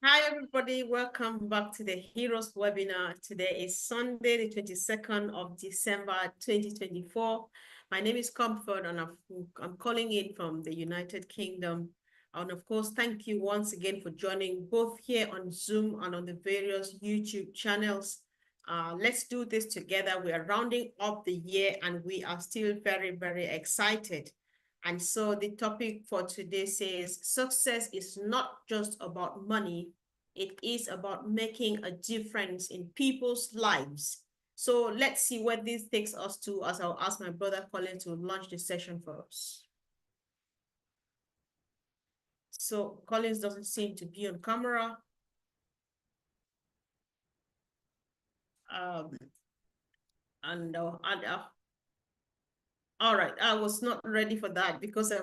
Hi, everybody. Welcome back to the Heroes webinar. Today is Sunday, the 22nd of December, 2024. My name is Comfort, and I'm calling in from the United Kingdom. And of course, thank you once again for joining both here on Zoom and on the various YouTube channels. Let's do this together. We are rounding up the year and we are still very, very excited. And so the topic for today says success is not just about money, it is about making a difference in people's lives. So let's see where this takes us to as I'll ask my brother Colin to launch the session for us. So Collins doesn't seem to be on camera. And all right, I was not ready for that because I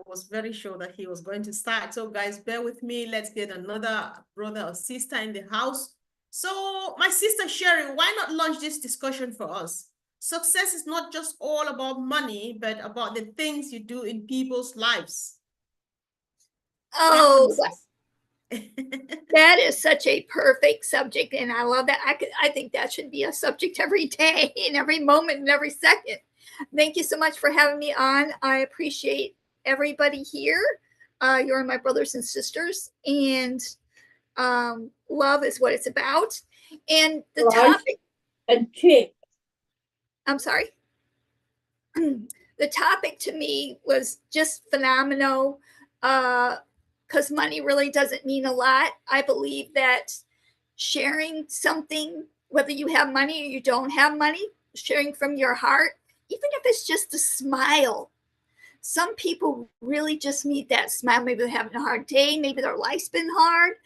was very sure that he was going to start. So guys, bear with me. Let's get another brother or sister in the house. So my sister Sherry, why not launch this discussion for us? Success is not just all about money, but about the things you do in people's lives. Oh, that is such a perfect subject, and I love that. I think that should be a subject every day, and every moment, and every second. Thank you so much for having me on. I appreciate everybody here. You're my brothers and sisters, and love is what it's about. And the topic. And kick. I'm sorry. The topic to me was just phenomenal. Because money really doesn't mean a lot. I believe that sharing something, whether you have money or you don't have money, sharing from your heart, even if it's just a smile. Some people really just need that smile. Maybe they're having a hard day. Maybe their life's been hard.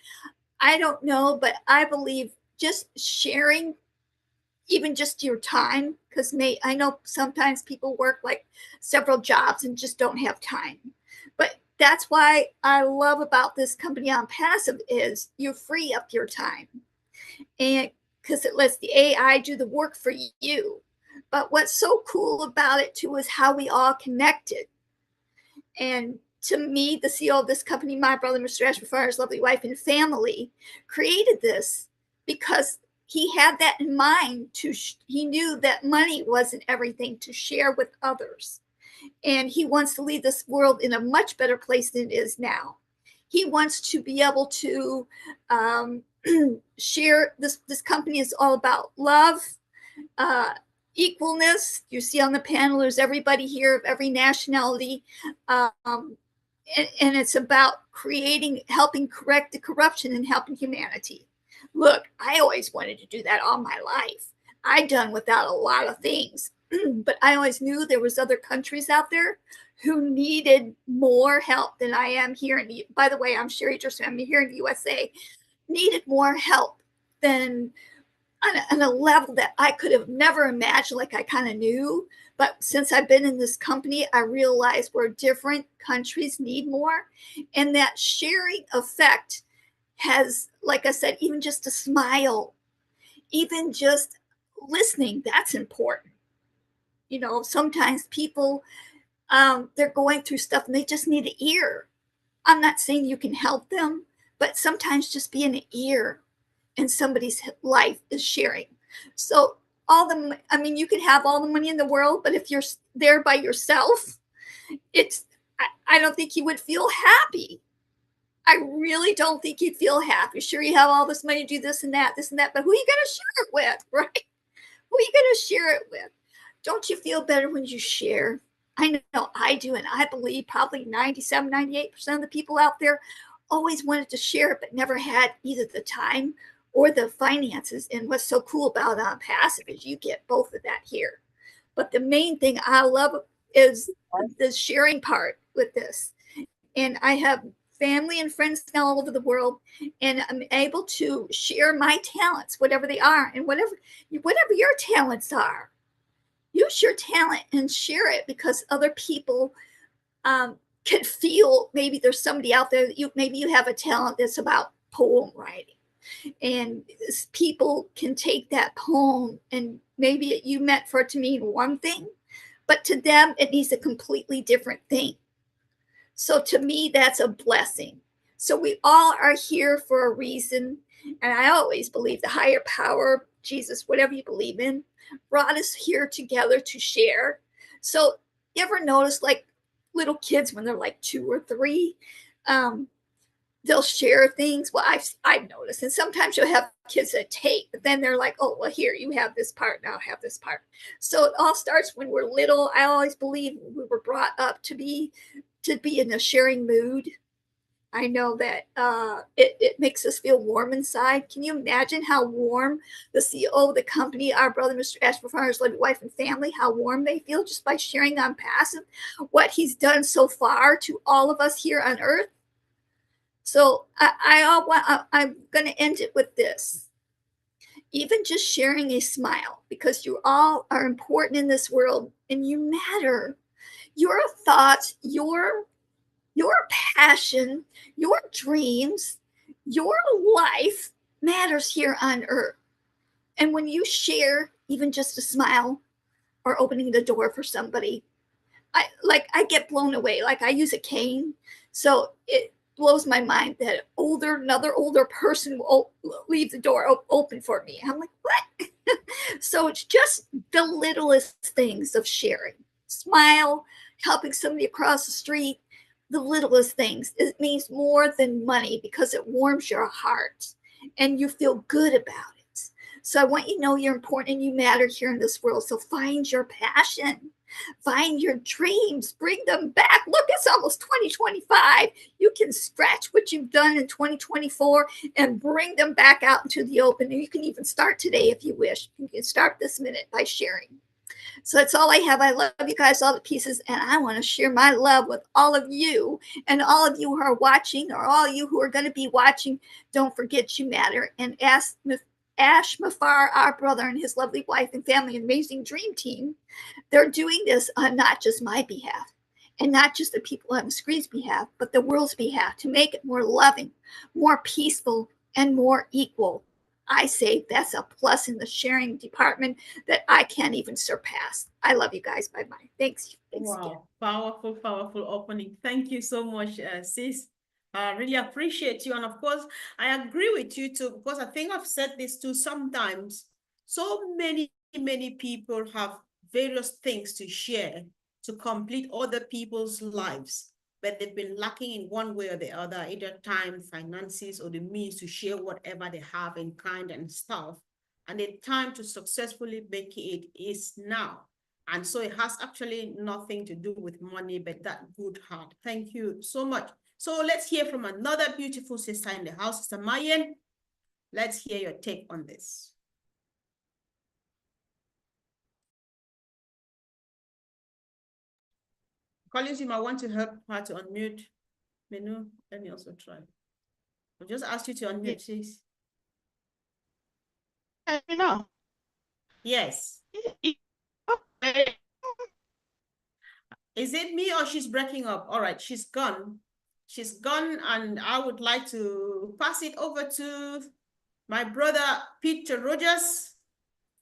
I don't know, but I believe just sharing even just your time, because I know sometimes people work like several jobs and just don't have time. But that's why I love about this company ONPASSIVE is you free up your time, and because it lets the AI do the work for you. But what's so cool about it too is how we all connected. And to me, the CEO of this company, my brother, Mr. Ashford Farr's lovely wife and family, created this because he had that in mind. He knew that money wasn't everything, to share with others. And he wants to leave this world in a much better place than it is now. He wants to be able to share this. This company is all about love, equalness. You see on the panel, there's everybody here of every nationality. And it's about helping correct the corruption and helping humanity. Look, I always wanted to do that all my life. I'd done without a lot of things, but I always knew there was other countries out there who needed more help than I am here. By the way, I'm Sherry Jerson. I'm here in the USA. Needed more help than on a level that I could have never imagined, like I kind of knew. But since I've been in this company, I realized where different countries need more. And that sharing effect has, like I said, even just a smile, even just listening, that's important. You know, sometimes people, they're going through stuff and they just need an ear. I'm not saying you can help them, but sometimes just be an ear in somebody's life is sharing. So you can have all the money in the world, but if you're there by yourself, I don't think you would feel happy. I really don't think you'd feel happy. Sure, you have all this money to do this and that, but who are you going to share it with, right? Who are you going to share it with? Don't you feel better when you share? I know I do, and I believe probably 97, 98% of the people out there always wanted to share it, but never had either the time or the finances. And what's so cool about ONPASSIVE is you get both of that here. But the main thing I love is the sharing part with this. And I have family and friends now all over the world, and I'm able to share my talents, whatever they are, and whatever your talents are. Use your talent and share it, because other people can feel, maybe there's somebody out there that maybe you have a talent that's about poem writing, and people can take that poem and maybe you meant for it to mean one thing, but to them it means a completely different thing. So to me, that's a blessing. So we all are here for a reason. And I always believe the higher power, Jesus, whatever you believe in, brought us here together to share. So you ever notice like little kids when they're like 2 or 3, they'll share things. Well, I've noticed, and sometimes you'll have kids that take, but then they're like, oh, well, here you have this part, now have this part. So it all starts when we're little. I always believe we were brought up to be in a sharing mood. I know that it makes us feel warm inside. Can you imagine how warm the CEO of the company, our brother, Mr. Ashby Farmer's lovely wife and family, how warm they feel just by sharing on passive what he's done so far to all of us here on earth? So I'm going to end it with this. Even just sharing a smile, because you all are important in this world and you matter. Your thoughts, your passion, your dreams, your life matters here on earth. And when you share even just a smile or opening the door for somebody, I get blown away. Like I use a cane, so it blows my mind that another older person will leave the door open for me. I'm like, what? So it's just the littlest things of sharing. Smile, helping somebody across the street, the littlest things. It means more than money because it warms your heart and you feel good about it. So I want you to know you're important and you matter here in this world. So find your passion. Find your dreams, bring them back. Look, it's almost 2025. You can scratch what you've done in 2024 and bring them back out into the open. And you can even start today if you wish. You can start this minute by sharing. So that's all I have. I love you guys all to pieces, and I want to share my love with all of you and all of you who are watching, or all you who are going to be watching. Don't forget you matter. And ask Ash Mafar, our brother, and his lovely wife and family, amazing dream team. They're doing this on not just my behalf and not just the people on the screen's behalf, but the world's behalf to make it more loving, more peaceful, and more equal. I say that's a plus in the sharing department that I can't even surpass. I love you guys. Bye bye. Thanks. Wow, Again. powerful, powerful opening. Thank you so much, sis. I really appreciate you. And of course, I agree with you too, because I think I've said this too sometimes. So many people have various things to share to complete other people's lives, but they've been lacking in one way or the other, either time, finances, or the means to share whatever they have in kind and stuff. And the time to successfully make it is now. And so it has actually nothing to do with money, but that good heart. Thank you so much. So let's hear from another beautiful sister in the house, Sister Mayen. Let's hear your take on this. Collins, you might want to help her to unmute. Menu, let me also try. I'll just ask you to unmute, please. No. Yes. Is it me or she's breaking up? All right, she's gone. She's gone, and I would like to pass it over to my brother, Peter Rogers.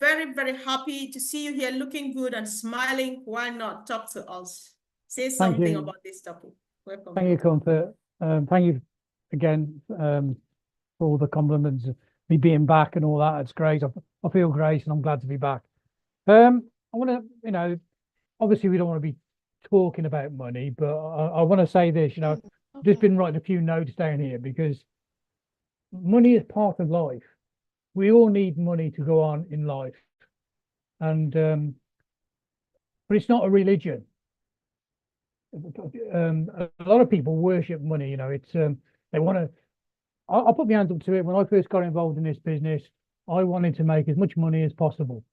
Very, very happy to see you here, looking good and smiling. Why not talk to us? Say something about this topic. Welcome. Thank you, Comfort. Thank you again for all the compliments of me being back and all that. It's great. I feel great, and I'm glad to be back. I want to, obviously we don't want to be talking about money, but I want to say this, I've just been writing a few notes down here because money is part of life. We all need money to go on in life, and but it's not a religion. A lot of people worship money. It's they want to. I'll put my hands up to it. When I first got involved in this business, I wanted to make as much money as possible.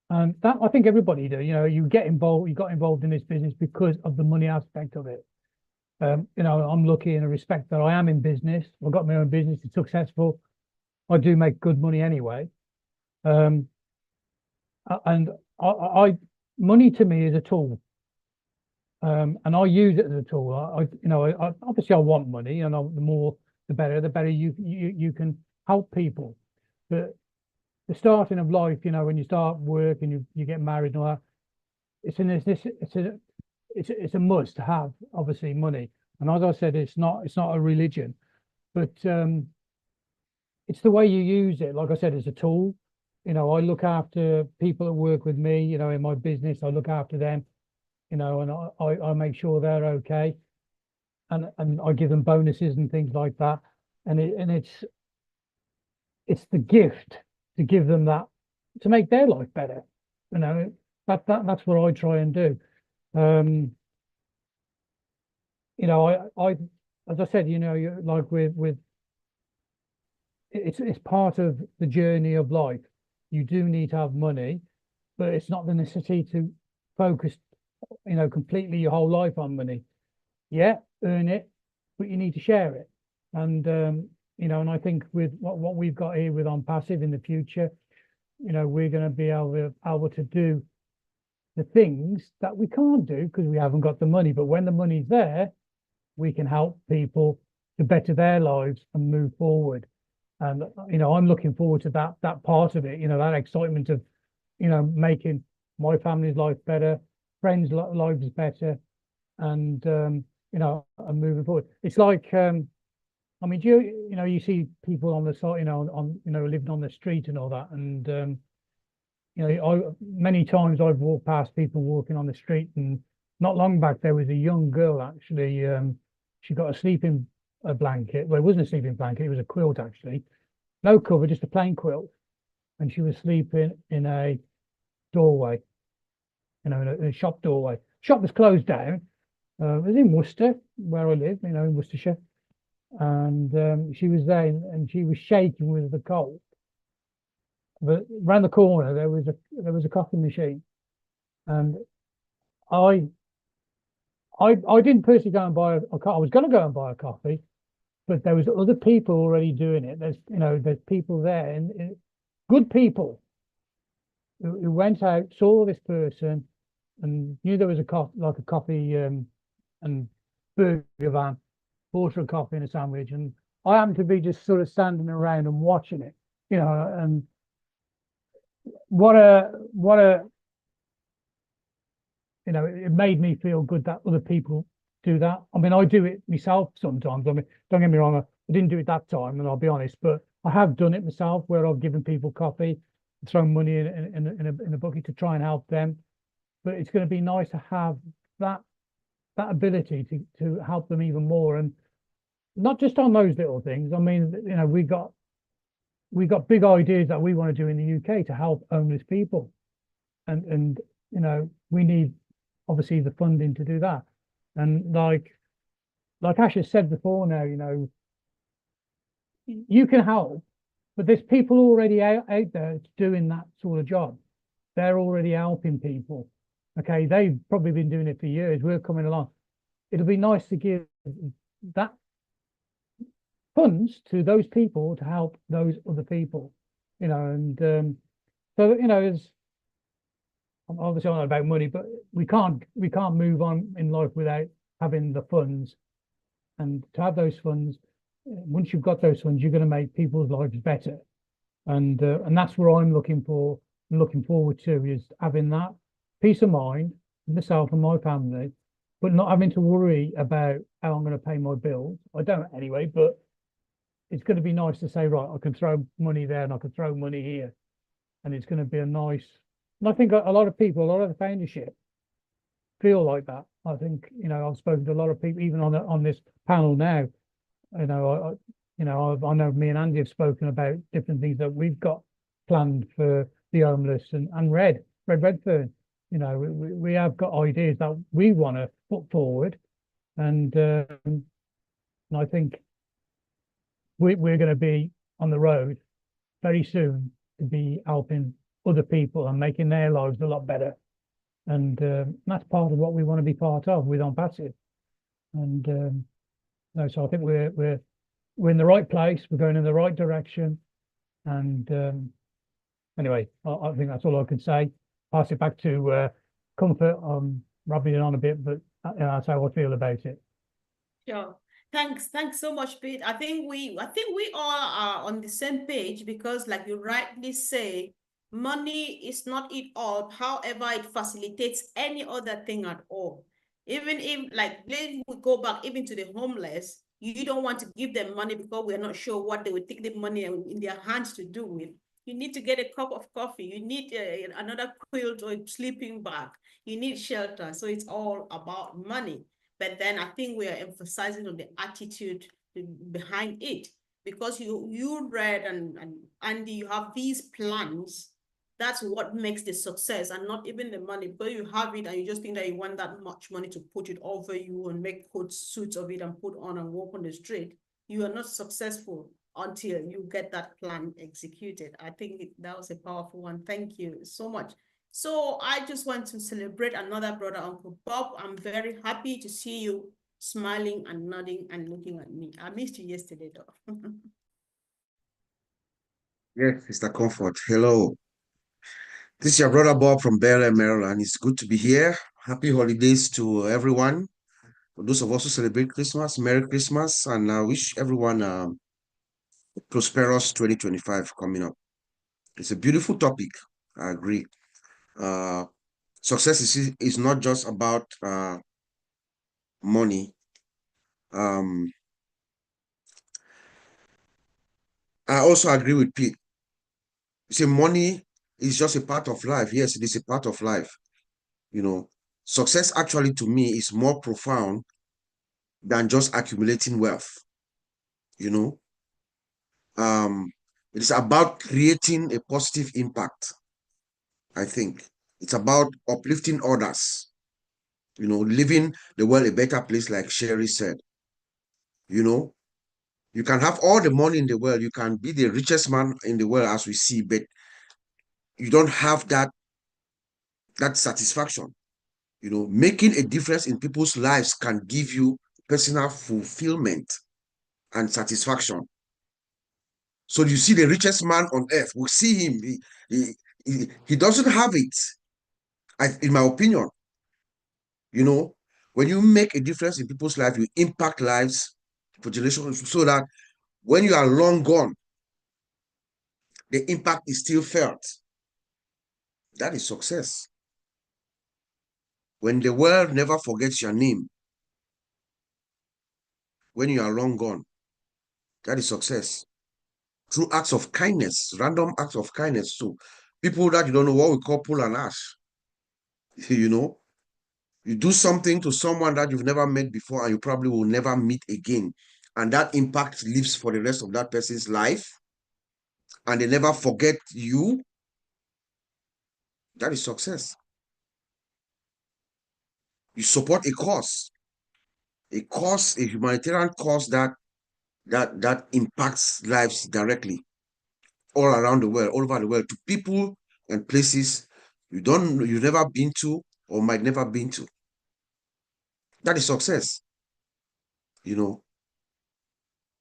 And that, I think everybody do, you got involved in this business because of the money aspect of it. I'm lucky in a respect that I am in business. I've got my own business. It's successful. I do make good money anyway. And I money to me is a tool. And I use it as a tool. I obviously I want money, and the more, the better. The better you can help people. But the starting of life, when you start work and you get married and all that, it's a must to have, obviously, money. And as I said, it's not a religion. but it's the way you use it. Like I said, as a tool. You know, I look after people that work with me, you know, in my business. I look after them, you know, and I make sure they're okay. And I give them bonuses and things like that. And it's the gift to give them that, to make their life better. You know, that's what I try and do. You know, I as I said, you know, you like with it's part of the journey of life. You do need to have money, but it's not the necessity to focus, you know, completely your whole life on money. Yeah, earn it, but you need to share it. And you know, and I think with what we've got here with On Passive in the future, you know, we're going to be able to do the things that we can't do because we haven't got the money. But when the money's there, we can help people to better their lives and move forward. And you know, I'm looking forward to that part of it. You know, that excitement of, you know, making my family's life better, friends' lives better, and you know, and moving forward. It's like I mean, you know, you see people on the side, you know, you know, living on the street and all that, and you know, many times I've walked past people walking on the street, and not long back there was a young girl actually. She got a sleeping blanket. Well, it wasn't a sleeping blanket; it was a quilt actually, no cover, just a plain quilt, and she was sleeping in a doorway, you know, in a shop doorway. Shop was closed down. It was in Worcester, where I live, you know, in Worcestershire, and she was there, and she was shaking with the cold. But around the corner there was a coffee machine, and I I didn't personally go and buy a coffee. I was going to go and buy a coffee, but there was other people already doing it. There's people there, and good people who went out, saw this person, and knew there was a coffee and burger van, bought her a coffee and a sandwich, and I happened to be just sort of standing around and watching it, and what a it made me feel good that other people do that. I mean, I do it myself sometimes. I mean, don't get me wrong, I didn't do it that time, and I'll be honest, but I have done it myself where I've given people coffee, thrown money in a bucket to try and help them. But it's going to be nice to have that ability to help them even more, and not just on those little things. I mean, we got big ideas that we want to do in the UK to help homeless people, and we need obviously the funding to do that. And like Ash has said before now, you can help, but there's people already out there doing that sort of job. They're already helping people. Okay, they've probably been doing it for years. We're coming along. It'll be nice to give that funds to those people to help those other people, and so it's obviously not about money, but we can't move on in life without having the funds. And to have those funds, once you've got those funds, you're going to make people's lives better. And that's what I'm looking forward to, is having that peace of mind for myself and my family, but not having to worry about how I'm going to pay my bills. I don't anyway, but it's going to be nice to say, right, I can throw money there and I can throw money here, and it's going to be a nice. And I think a lot of people, a lot of the foundership feel like that. I think, I've spoken to a lot of people, even on this panel now. I know me and Andy have spoken about different things that we've got planned for the homeless, and Redfern. We have got ideas that we want to put forward, and I think we're going to be on the road very soon to be helping other people and making their lives a lot better. And that's part of what we want to be part of with ONPASSIVE. And so I think we're in the right place. We're going in the right direction. And anyway, I think that's all I can say. Pass it back to Comfort. I'm rubbing it on a bit, but that's how I feel about it. Sure. Thanks so much, Pete. I think we all are on the same page, because like you rightly say, money is not it all. However, it facilitates any other thing at all. Even if, like, let's go back even to the homeless. You don't want to give them money because we're not sure what they will take the money in their hands to do with. You need to get a cup of coffee. You need another quilt or a sleeping bag. You need shelter. So it's all about money. But then I think we are emphasizing on the attitude behind it, because you read and Andy, you have these plans. That's what makes the success, and not even the money. Because you have it and you just think that you want that much money to put it over you and make coat suits of it and put on and walk on the street. You are not successful until you get that plan executed. I think that was a powerful one. Thank you so much. So I just want to celebrate another brother, Uncle Bob. I'm very happy to see you smiling and nodding and looking at me. I missed you yesterday, though. Yes, Mr. Comfort. Hello. This is your brother Bob from Bel Air, Maryland. It's good to be here. Happy holidays to everyone. For those of us who celebrate Christmas, Merry Christmas, and I wish everyone a prosperous 2025 coming up. It's a beautiful topic. I agree. Uh, Success is not just about money. I also agree with Pete. You say money is just a part of life. Yes, it is a part of life. You know, success actually to me is more profound than just accumulating wealth. You know, it is about creating a positive impact. I think it's about uplifting others, leaving the world a better place, like Sherry said. You know, you can have all the money in the world, you can be the richest man in the world as we see, but you don't have that satisfaction. Making a difference in people's lives can give you personal fulfillment and satisfaction. So you see the richest man on earth, we see him, he doesn't have it, in my opinion. When you make a difference in people's lives, you impact lives for generations, so that when you are long gone, the impact is still felt. That is success. When the world never forgets your name, when you are long gone, that is success. Through acts of kindness, random acts of kindness to people that you don't know, what we call pull and ash. You do something to someone that you've never met before and you probably will never meet again. And that impact lives for the rest of that person's life. And they never forget you. That is success. You support a cause, a humanitarian cause that impacts lives directly all around the world, all over the world, to people and places you've never been to or might never been to. That is success. You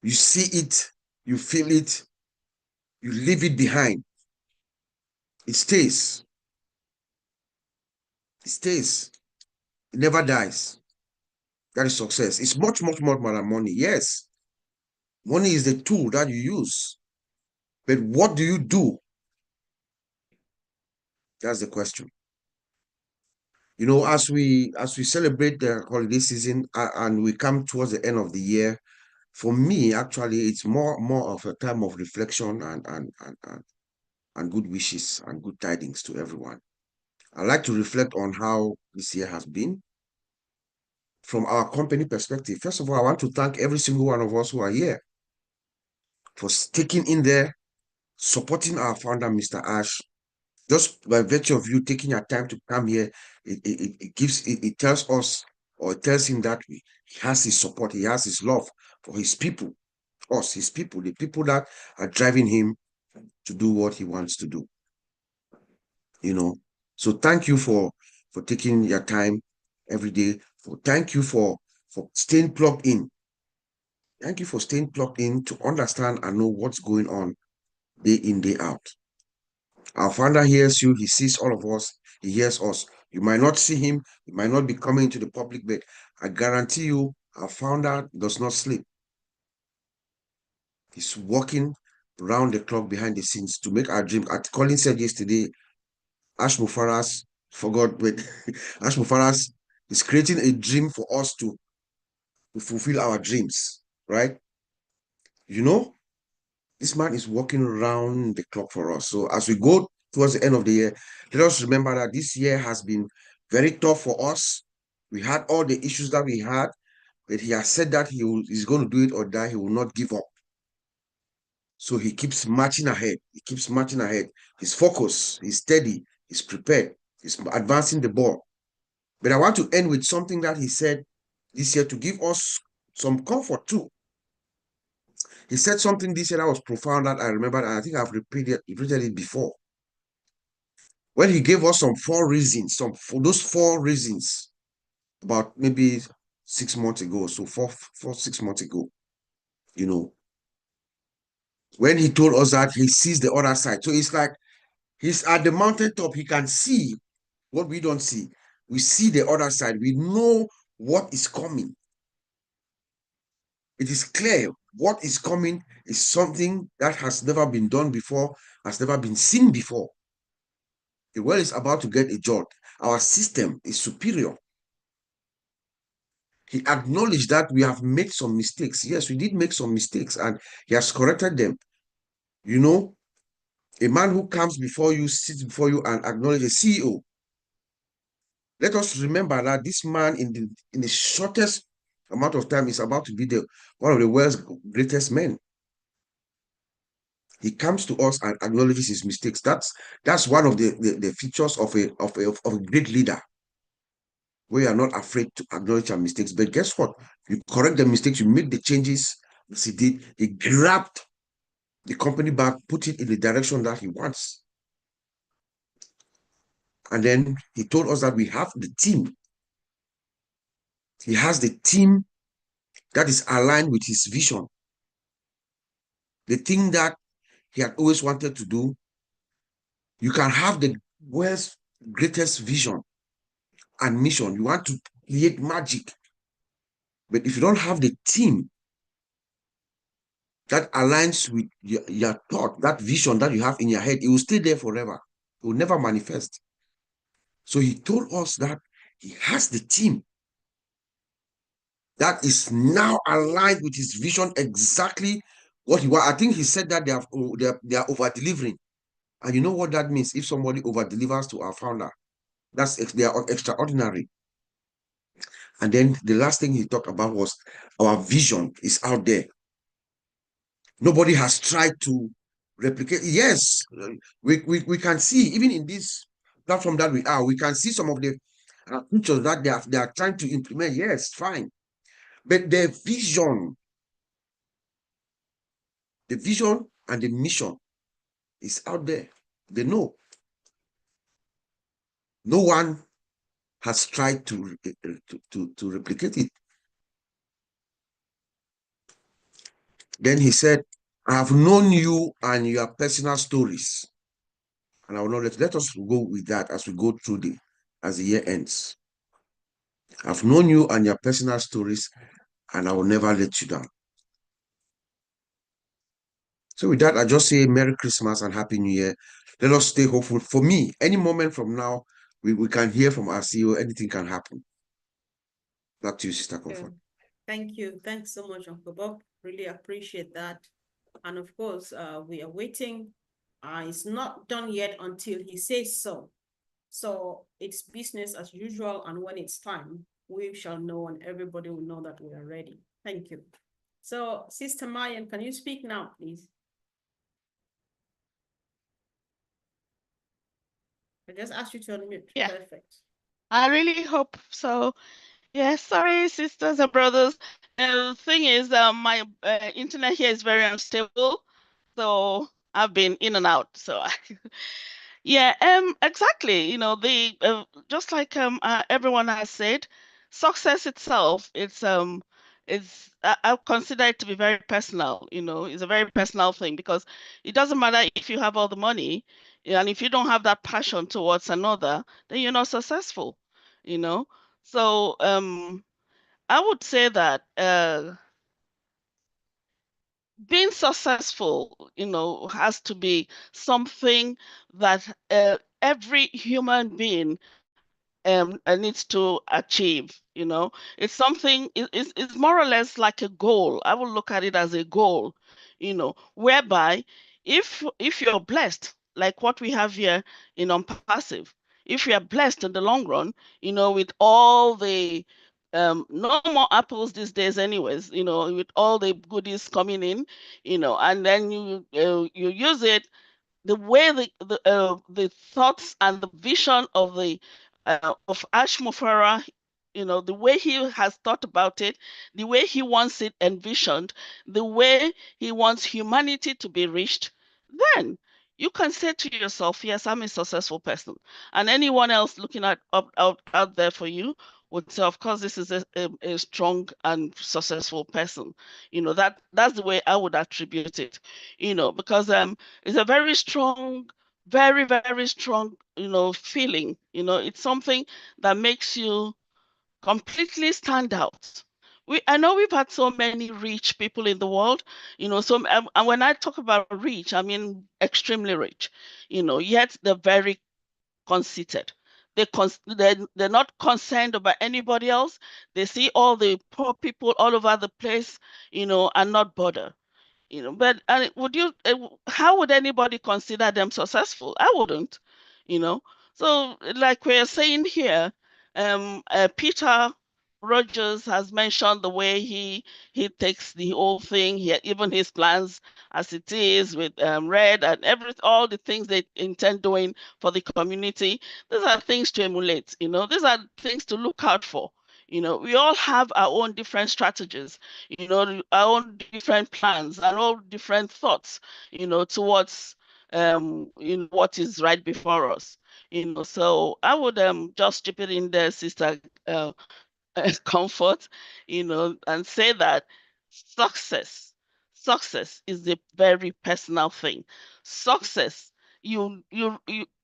see it, you feel it, you leave it behind. It stays. It stays. It never dies. That is success. It's much, much, much more than money. Yes, money is the tool that you use. But what do you do? That's the question. As we celebrate the holiday season and we come towards the end of the year, for me, actually, it's more of a time of reflection and good wishes and good tidings to everyone. I like to reflect on how this year has been from our company perspective. First of all, I want to thank every single one of us who are here for sticking in there, supporting our founder, Mr. Ash. Just by virtue of you taking your time to come here, it tells us, or it tells him that he has his support, he has his love for his people, his people, the people that are driving him to do what he wants to do. So thank you for taking your time every day. Thank you for staying plugged in. Thank you for staying plugged in to understand and know what's going on day in, day out. Our founder hears you, he sees all of us, he hears us. You might not see him, he might not be coming to the public, but I guarantee you, our founder does not sleep. He's working round the clock behind the scenes to make our dream. As Colin said yesterday, Ash Mufaras forgot, but Ash Mufaras is creating a dream for us to fulfill our dreams. right? You know, this man is working around the clock for us. So as we go towards the end of the year, let us remember that this year has been very tough for us. We had all the issues that we had, but he has said that he's going to do it or die. He will not give up. So he keeps marching ahead. He keeps marching ahead. He's focused. He's steady. He's prepared. He's advancing the ball. But I want to end with something that he said this year to give us some comfort too. He said something this year that was profound that I remember, and I think I've repeated it before. When he gave us some 4 reasons, for those 4 reasons, about maybe 6 months ago, so 6 months ago, you know, when he told us that he sees the other side. So it's like he's at the mountaintop, he can see what we don't see. We see the other side. We know what is coming. It is clear what is coming is something that has never been done before, has never been seen before. The world is about to get a jolt. Our system is superior. He acknowledged that we have made some mistakes. Yes, we did make some mistakes, and he has corrected them. You know, a man who comes before you, sits before you, and acknowledges a CEO. Let us remember that this man, in the shortest amount of time, is about to be one of the world's greatest men. He comes to us and acknowledges his mistakes. That's one of the features of a great leader. We are not afraid to acknowledge our mistakes. But guess what? You correct the mistakes, you make the changes. As he did, he grabbed the company back, put it in the direction that he wants. And then he told us that we have the team. He has the team that is aligned with his vision. The thing that he had always wanted to do. You can have the world's greatest vision and mission. You want to create magic. But if you don't have the team that aligns with your thought, that vision that you have in your head, it will stay there forever. It will never manifest. So he told us that he has the team that is now aligned with his vision, exactly what he wants. I think he said that they are over-delivering. And you know what that means? If somebody over-delivers to our founder, they are extraordinary. And then the last thing he talked about was our vision is out there. Nobody has tried to replicate. Yes, we can see, even in this platform that we can see some of the features that they are trying to implement. Yes, fine. But the vision and the mission is out there. They know. No one has tried to replicate it. Then he said, I have known you and your personal stories. And I will not let us go with that as we go through as the year ends. I've known you and your personal stories, and I will never let you down. So with that, I just say Merry Christmas and Happy New Year. Let us stay hopeful. For me, any moment from now, we can hear from our CEO, anything can happen. Back to you, Sister Comfort. Thank you. Thanks so much, Uncle Bob. Really appreciate that. And of course, we are waiting. It's not done yet until he says so. So it's business as usual. And when it's time, we shall know and everybody will know that we are ready. Thank you. So Sister Mayan, can you speak now, please? I just asked you to unmute. Yeah. Perfect. I really hope so. Yeah, sorry, sisters and brothers. The thing is, my internet here is very unstable, so I've been in and out. So, yeah, exactly. You know, just like everyone has said, success itself, I consider it to be very personal. You know, it's a very personal thing because it doesn't matter if you have all the money, and if you don't have that passion towards another, then you're not successful. You know, so I would say that being successful, you know, has to be something that every human being needs to achieve. You know, it's something. It's more or less like a goal. I will look at it as a goal. You know, whereby if you're blessed, like what we have here in Unpassive, if you are blessed in the long run, you know, with all the no more apples these days anyways, you know, with all the goodies coming in, you know, and then you use it the way the thoughts and the vision of the of Ashmufara, you know, the way he has thought about it, the way he wants it envisioned, the way he wants humanity to be reached, then you can say to yourself, yes, I'm a successful person. And anyone else looking out there for you would say, of course, this is a strong and successful person. You know, that's the way I would attribute it, you know, because it's a very strong, very, very strong, you know, feeling. You know, it's something that makes you completely stand out. I know we've had so many rich people in the world, you know, so and when I talk about rich, I mean extremely rich, you know, yet they're very conceited. They're not concerned about anybody else. They see all the poor people all over the place, you know, and not bother. You know, but would you? How would anybody consider them successful? I wouldn't. You know, so like we're saying here, Peter Rogers has mentioned the way he takes the whole thing. Even his plans as it is with Red and all the things they intend doing for the community. These are things to emulate. You know, these are things to look out for. You know, we all have our own different strategies, you know, our own different plans and all different thoughts, you know, towards you know, what is right before us. You know, so I would just chip it in there, Sister Comfort, you know, and say that success, success is a very personal thing. Success, you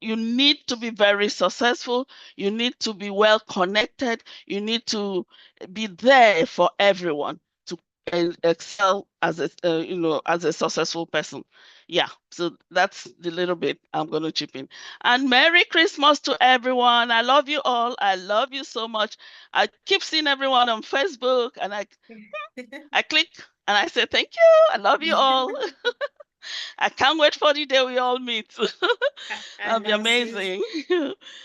need to be very successful. You need to be well connected. You need to be there for everyone to excel as a you know, as a successful person. Yeah, so that's the little bit I'm going to chip in. And Merry Christmas to everyone. I love you all. I love you so much. I keep seeing everyone on Facebook, and I click and I say thank you. I love you all. I can't wait for the day we all meet. That'll be Announcements. amazing.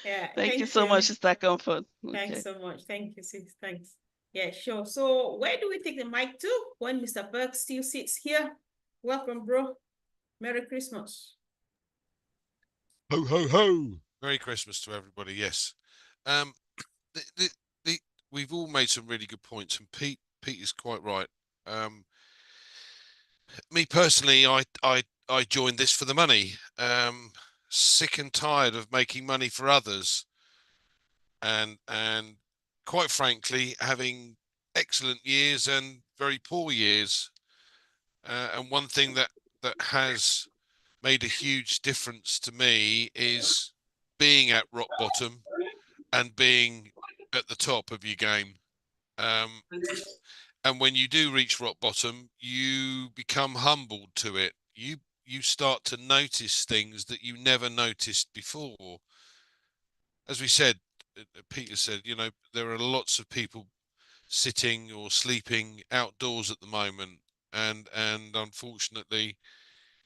Yeah, Thank you thank so much, you. Sister Comfort. Thanks Okay. so much. Thank you, sis. Thanks. Yeah, sure. So where do we take the mic to when Mr. Burke still sits here? Welcome, bro. Merry Christmas. Ho ho ho! Merry Christmas to everybody. Yes, um, the, the, the we've all made some really good points, and Pete is quite right. Me personally, I joined this for the money. Sick and tired of making money for others, and quite frankly, having excellent years and very poor years. And one thing that has made a huge difference to me is being at rock bottom and being at the top of your game. Um, and when you do reach rock bottom, you become humbled to it. You start to notice things that you never noticed before. As we said, Peter said, you know, there are lots of people sitting or sleeping outdoors at the moment, and unfortunately,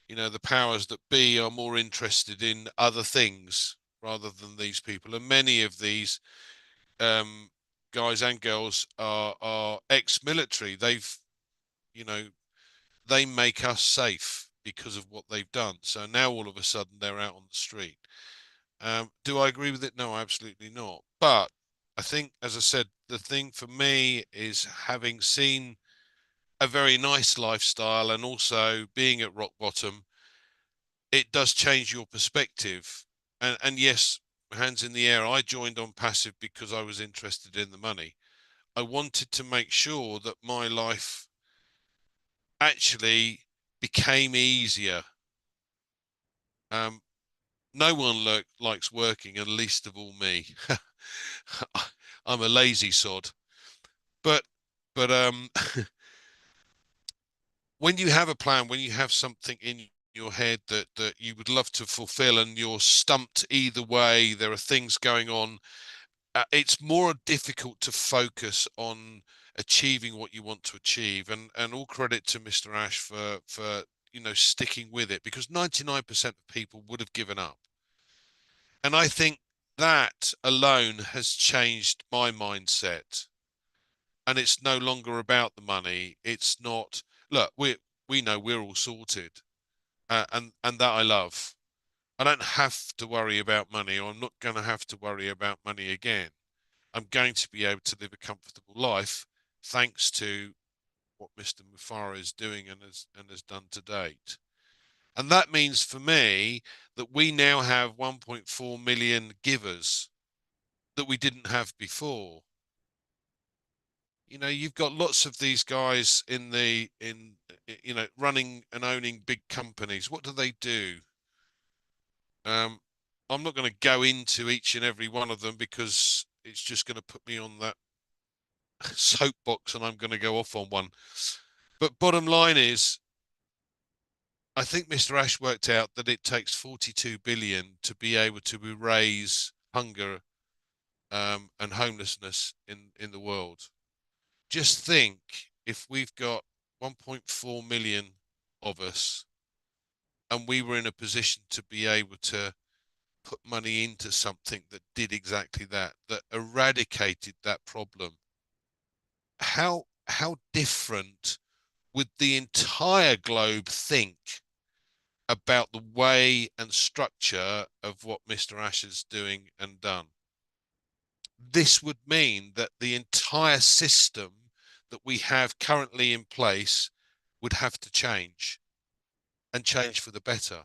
you know, the powers that be are more interested in other things rather than these people. And many of these um, guys and girls are ex-military. They've, you know, they make us safe because of what they've done. So now all of a sudden they're out on the street. Do I agree with it? No, absolutely not. But I think, as I said, the thing for me is having seen a very nice lifestyle and also being at rock bottom, it does change your perspective. And yes, hands in the air, I joined on passive because I was interested in the money. I wanted to make sure that my life actually became easier. Um, no one likes working, and least of all me. I'm a lazy sod. But but when you have a plan, when you have something in your head that you would love to fulfill, and you're stumped either way, there are things going on, it's more difficult to focus on achieving what you want to achieve, and all credit to Mr. Ash for sticking with it, because 99% of people would have given up. And I think that alone has changed my mindset. And it's no longer about the money. It's not, look, we know we're all sorted, and that I love. I don't have to worry about money, or I'm not going to have to worry about money again. I'm going to be able to live a comfortable life thanks to what Mr. Mufara is doing and has done to date. And that means for me that we now have 1.4 million givers that we didn't have before. You've got lots of these guys running and owning big companies. What do they do? I'm not going to go into each and every one of them because it's just going to put me on that soapbox and I'm going to go off on one. But bottom line is, I think Mr. Ash worked out that it takes 42 billion to be able to erase hunger and homelessness in the world. Just think, if we've got 1.4 million of us and we were in a position to be able to put money into something that did exactly that eradicated that problem, how different would the entire globe think about the way and structure of what Mr. Ash is doing and done? This would mean that the entire system that we have currently in place would have to change, and change for the better.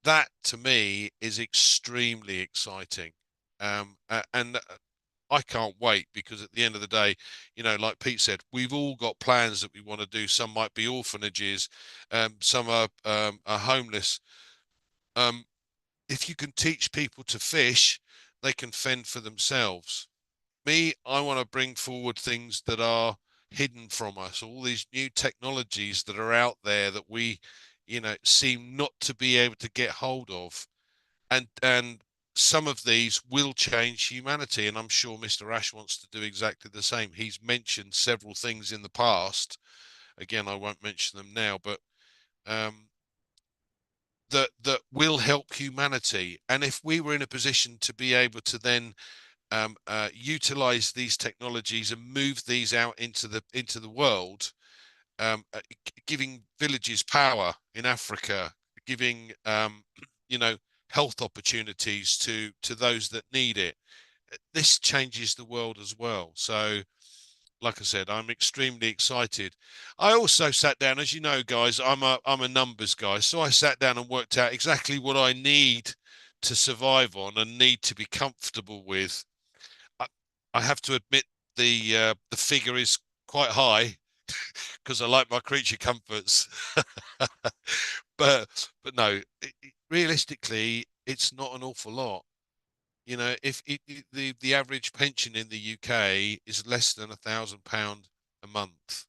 That to me is extremely exciting. And I can't wait, because at the end of the day, like Pete said, we've all got plans that we want to do. Some might be orphanages, some are homeless. If you can teach people to fish, they can fend for themselves. I want to bring forward things that are hidden from us, all these new technologies that are out there that we, seem not to be able to get hold of. And some of these will change humanity. And I'm sure Mr. Ash wants to do exactly the same. He's mentioned several things in the past. Again, I won't mention them now, but that will help humanity. And if we were in a position to be able to then utilize these technologies and move these out into the world, giving villages power in Africa, giving health opportunities to those that need it. This changes the world as well. So, like I said, I'm extremely excited. I also sat down, as you know, guys, I'm a numbers guy, so I sat down and worked out exactly what I need to survive on and need to be comfortable with. I have to admit the figure is quite high because I like my creature comforts. but no, realistically, it's not an awful lot. If the average pension in the UK is less than £1,000 a month,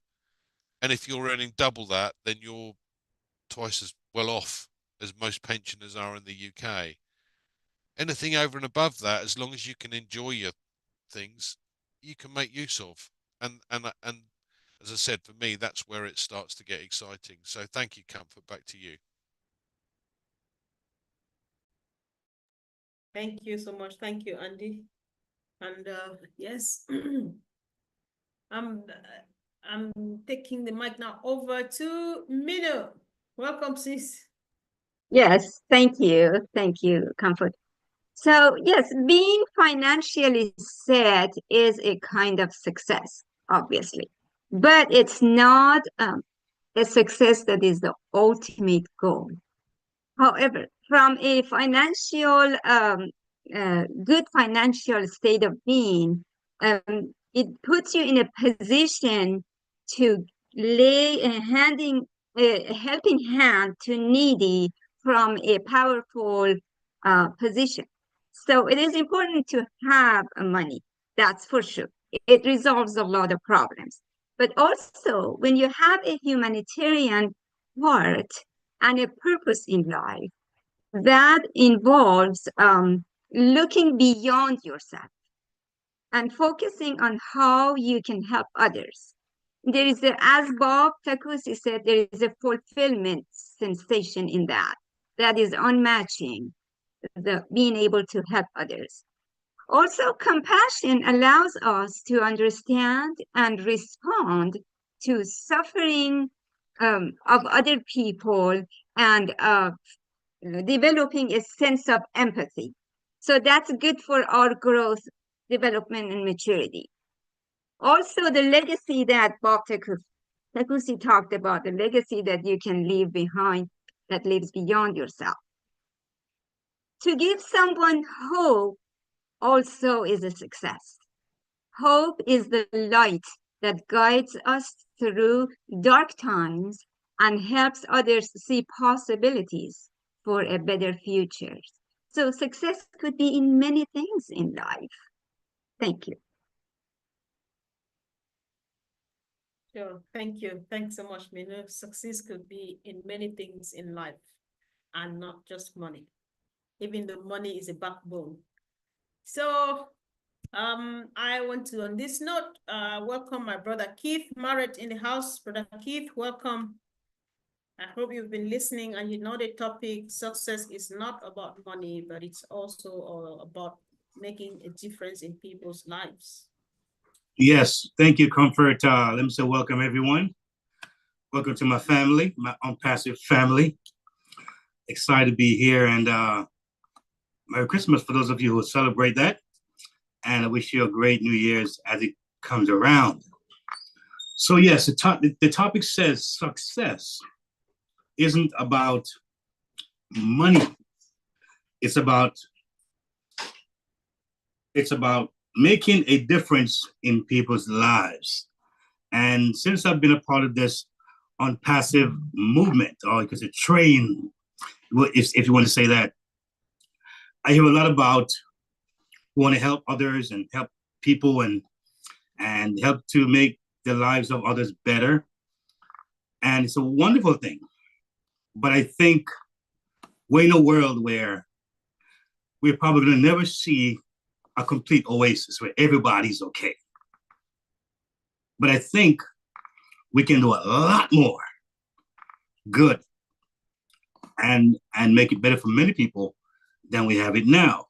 and if you're earning double that, then you're twice as well off as most pensioners are in the UK. Anything over and above that, as long as you can enjoy your things, you can make use of. And as I said, for me, that's where it starts to get exciting. So thank you, Comfort. Back to you. Thank you so much. Thank you, Andy. And yes, I'm taking the mic now over to Mino. Welcome, sis. Yes, thank you. Thank you, Comfort. So, yes, being financially set is a kind of success, obviously, but it's not a success that is the ultimate goal. However, from a good financial state of being, it puts you in a position to lay a helping hand to needy from a powerful position. So it is important to have money, that's for sure. It resolves a lot of problems. But also, when you have a humanitarian part and a purpose in life, that involves looking beyond yourself and focusing on how you can help others. There is, as Bob Takusi said, there is a fulfillment sensation in that. That is unmatching, the being able to help others. Also, compassion allows us to understand and respond to suffering of other people and developing a sense of empathy. So that's good for our growth, development, and maturity. Also, the legacy that Bob Takusi talked about, the legacy that you can leave behind that lives beyond yourself. To give someone hope also is a success. Hope is the light that guides us through dark times and helps others see possibilities for a better future. So success could be in many things in life. Thank you. Sure. Thank you. Thanks so much, Minu. Success could be in many things in life and not just money, even though money is a backbone. So I want to, on this note, welcome my brother Keith Marrett in the house. Brother Keith, welcome. I hope you've been listening and you know the topic. Success is not about money, but it's also about making a difference in people's lives. Yes, thank you, Comfort. Let me say welcome, everyone. Welcome to my family, my ONPASSIVE family. Excited to be here, and Merry Christmas for those of you who celebrate that. And I wish you a great New Year's as it comes around. So yes, the topic says success isn't about money. It's about making a difference in people's lives. And since I've been a part of this ONPASSIVE movement, or because a train, if you want to say that, I hear a lot about want to help others and help people and help to make the lives of others better. And it's a wonderful thing. But I think we're in a world where we're probably going to never see a complete oasis where everybody's okay. But I think we can do a lot more good and make it better for many people than we have it now.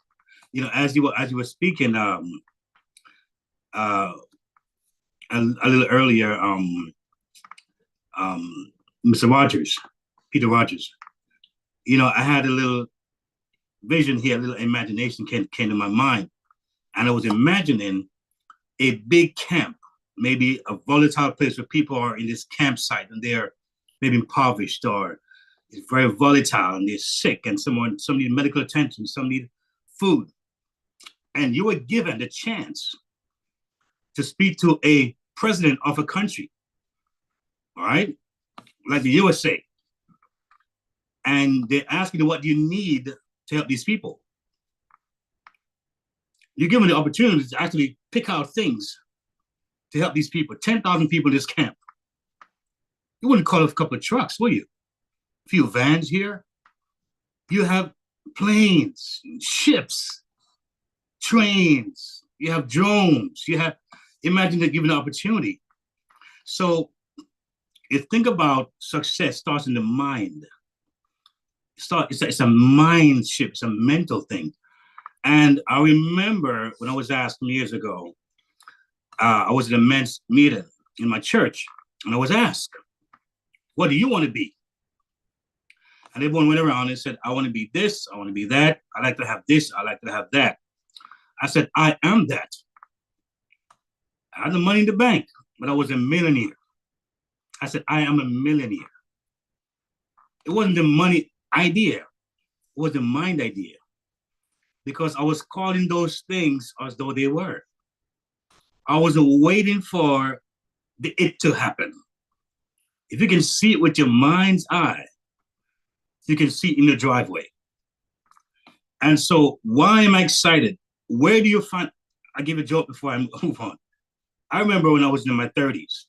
You know, as you were speaking a little earlier, Mr. Rogers, Peter Rogers, you know, I had a little vision here, a little imagination came to my mind. And I was imagining a big camp, maybe a volatile place where people are in this campsite and they're maybe impoverished or it's very volatile and they're sick and some need medical attention, some need food. And you were given the chance to speak to a president of a country, all right, like the USA. And they're asking you, what do you need to help these people? You're given the opportunity to actually pick out things to help these people. 10,000 people in this camp. You wouldn't call it a couple of trucks, will you? A few vans here. You have planes, ships, trains. You have drones. You have, imagine they're given an opportunity. So you think about success starts in the mind. It's a mind shift, it's a mental thing. And I remember when I was asked some years ago, I was at a men's meeting in my church, and I was asked, what do you want to be? And everyone went around and said, I want to be this, I want to be that, I like to have this, I like to have that. I said, I am that. I had the money in the bank, but I was a millionaire. I said, I am a millionaire. It wasn't the money idea, it was the mind idea. Because I was calling those things as though they were. I was waiting for it to happen. If you can see it with your mind's eye, you can see it in your driveway. And so why am I excited? Where do you find, I'll give a joke before I move on. I remember when I was in my 30s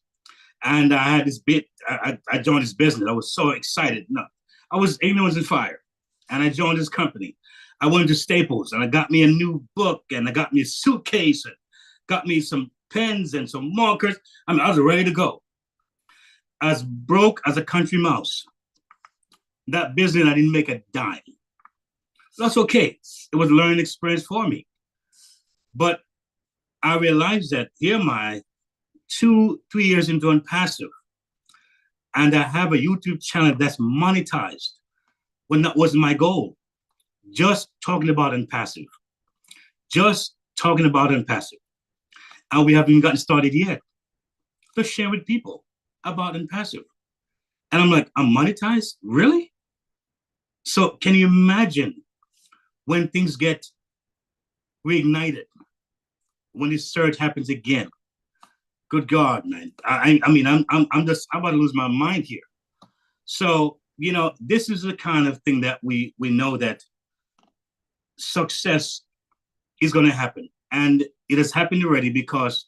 and I had this bit, I joined this business. I was so excited. No, I was ignorance and fire. And I joined this company. I went to Staples and I got me a new book and I got me a suitcase and got me some pens and some markers. I mean, I was ready to go. As broke as a country mouse. That business, I didn't make a dime. That's okay. It was a learning experience for me. But I realized that here am I, 2-3 years into ONPASSIVE, and I have a YouTube channel that's monetized when that wasn't my goal. Just talking about ONPASSIVE. Just talking about ONPASSIVE. And we haven't even gotten started yet. Just share with people about ONPASSIVE. And I'm like, I'm monetized? Really? So can you imagine when things get reignited, when this surge happens again? Good God, man. I mean, I'm about to lose my mind here. So, you know, this is the kind of thing that we know that success is going to happen. And it has happened already because,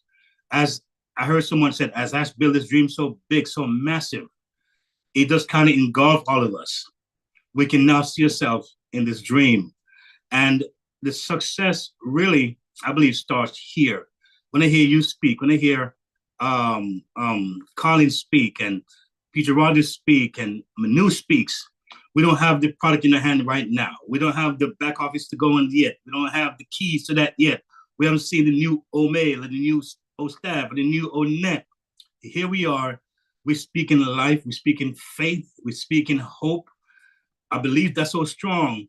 as I heard someone said, as I build this dream so big, so massive, it just kind of engulfed all of us. We can now see ourselves in this dream. And the success really, I believe, starts here. When I hear you speak, when I hear Colin speak and Peter Rogers speak and Manu speaks, we don't have the product in the hand right now. We don't have the back office to go in yet. We don't have the keys to that yet. We haven't seen the new OMail or the new OStaff or the new ONet. Here we are. We speak in life. We speak in faith. We speak in hope. I believe that's so strong.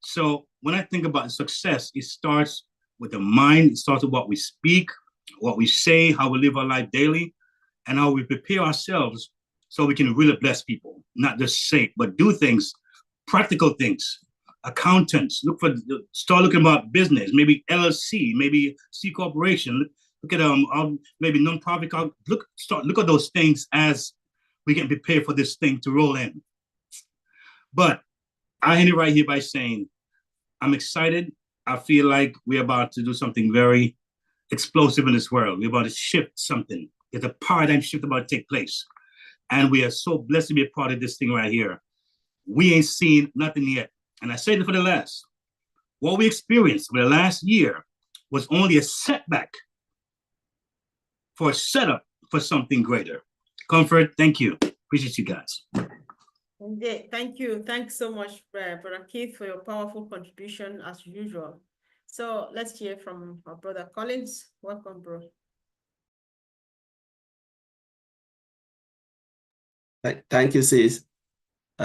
So when I think about success, it starts with the mind. It starts with what we speak, what we say, how we live our life daily, and how we prepare ourselves so we can really bless people, not just say, but do things, practical things. Accountants, start looking about business, maybe LLC, maybe C corporation. Look at maybe nonprofit. Look at those things as we can prepare for this thing to roll in. But I end it right here by saying, I'm excited. I feel like we're about to do something very explosive in this world. We're about to shift something. There's a paradigm shift about to take place. And we are so blessed to be a part of this thing right here. We ain't seen nothing yet. And I say that for the last. What we experienced for the last year was only a setback for a setup for something greater. Comfort, thank you. Appreciate you guys. Okay, thank you. Thanks so much, Brother Keith, for your powerful contribution as usual. So let's hear from our brother Collins. Welcome, bro. Thank you, sis.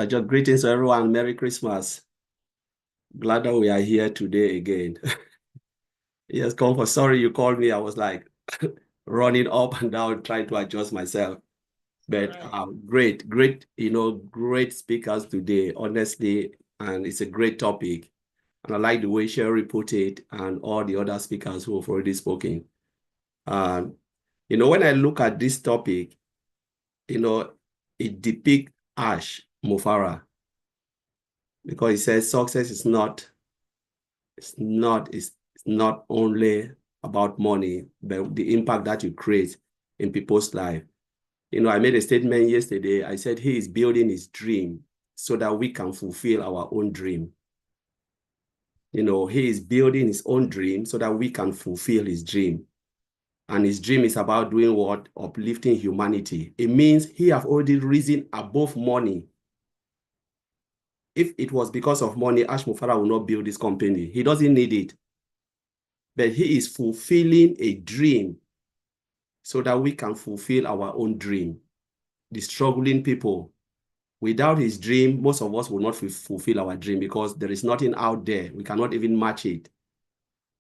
Just greetings to everyone. Merry Christmas. Glad that we are here today again. Yes, Comfort. Sorry you called me. I was like running up and down trying to adjust myself. But great, great speakers today, honestly, and it's a great topic. And I like the way Sherry put it and all the other speakers who have already spoken. When I look at this topic, it depicts Ash Mufara, because it says success is not only about money, but the impact that you create in people's life. I made a statement yesterday. I said he is building his dream so that we can fulfill our own dream. He is building his own dream so that we can fulfill his dream. And his dream is about doing what? Uplifting humanity. It means he has already risen above money. If it was because of money, Ash Mufara will not build this company. He doesn't need it. But he is fulfilling a dream so that we can fulfill our own dream. The struggling people, without his dream, most of us will not fulfill our dream because there is nothing out there. We cannot even match it.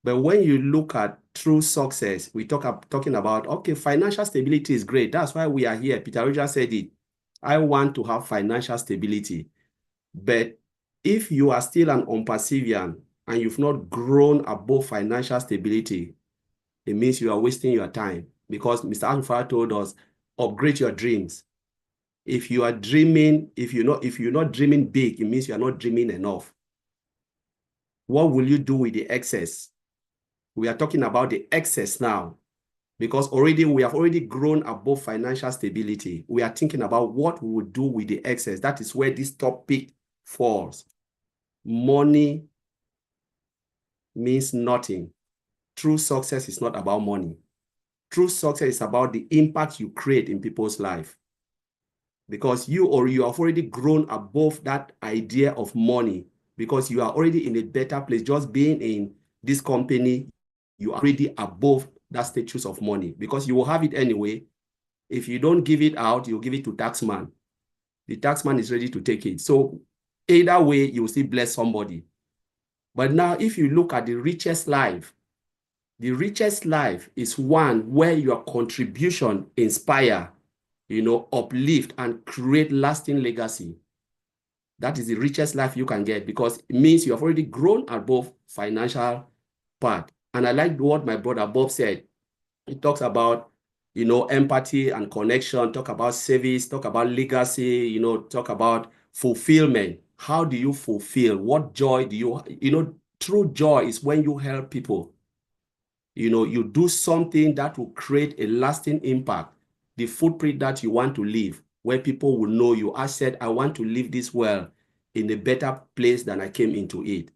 But when you look at true success, we talking about, okay, financial stability is great. That's why we are here. Peter Rogers said it. I want to have financial stability. But if you are still an ONPASSIVIAN and you've not grown above financial stability, it means you are wasting your time, because Mr. Alfara told us, upgrade your dreams. If you are dreaming, if you're not dreaming big, it means you are not dreaming enough. What will you do with the excess? We are talking about the excess now, because we have already grown above financial stability. We are thinking about what we would do with the excess. That is where this topic falls. Money means nothing. True success is not about money. True success is about the impact you create in people's life. Because you have already grown above that idea of money, because you are already in a better place. Just being in this company, you are already above that status of money, because you will have it anyway. If you don't give it out, you'll give it to taxman. The taxman is ready to take it. So either way, you will still bless somebody. But now, if you look at the richest life is one where your contribution inspire, uplift and create lasting legacy. That is the richest life you can get, because it means you have already grown above financial part. And I like what my brother Bob said. He talks about, empathy and connection, talk about service, talk about legacy, talk about fulfillment. How do you fulfill? What joy do you, true joy is when you help people. You do something that will create a lasting impact, the footprint that you want to leave, where people will know you. I said, I want to leave this world in a better place than I came into it.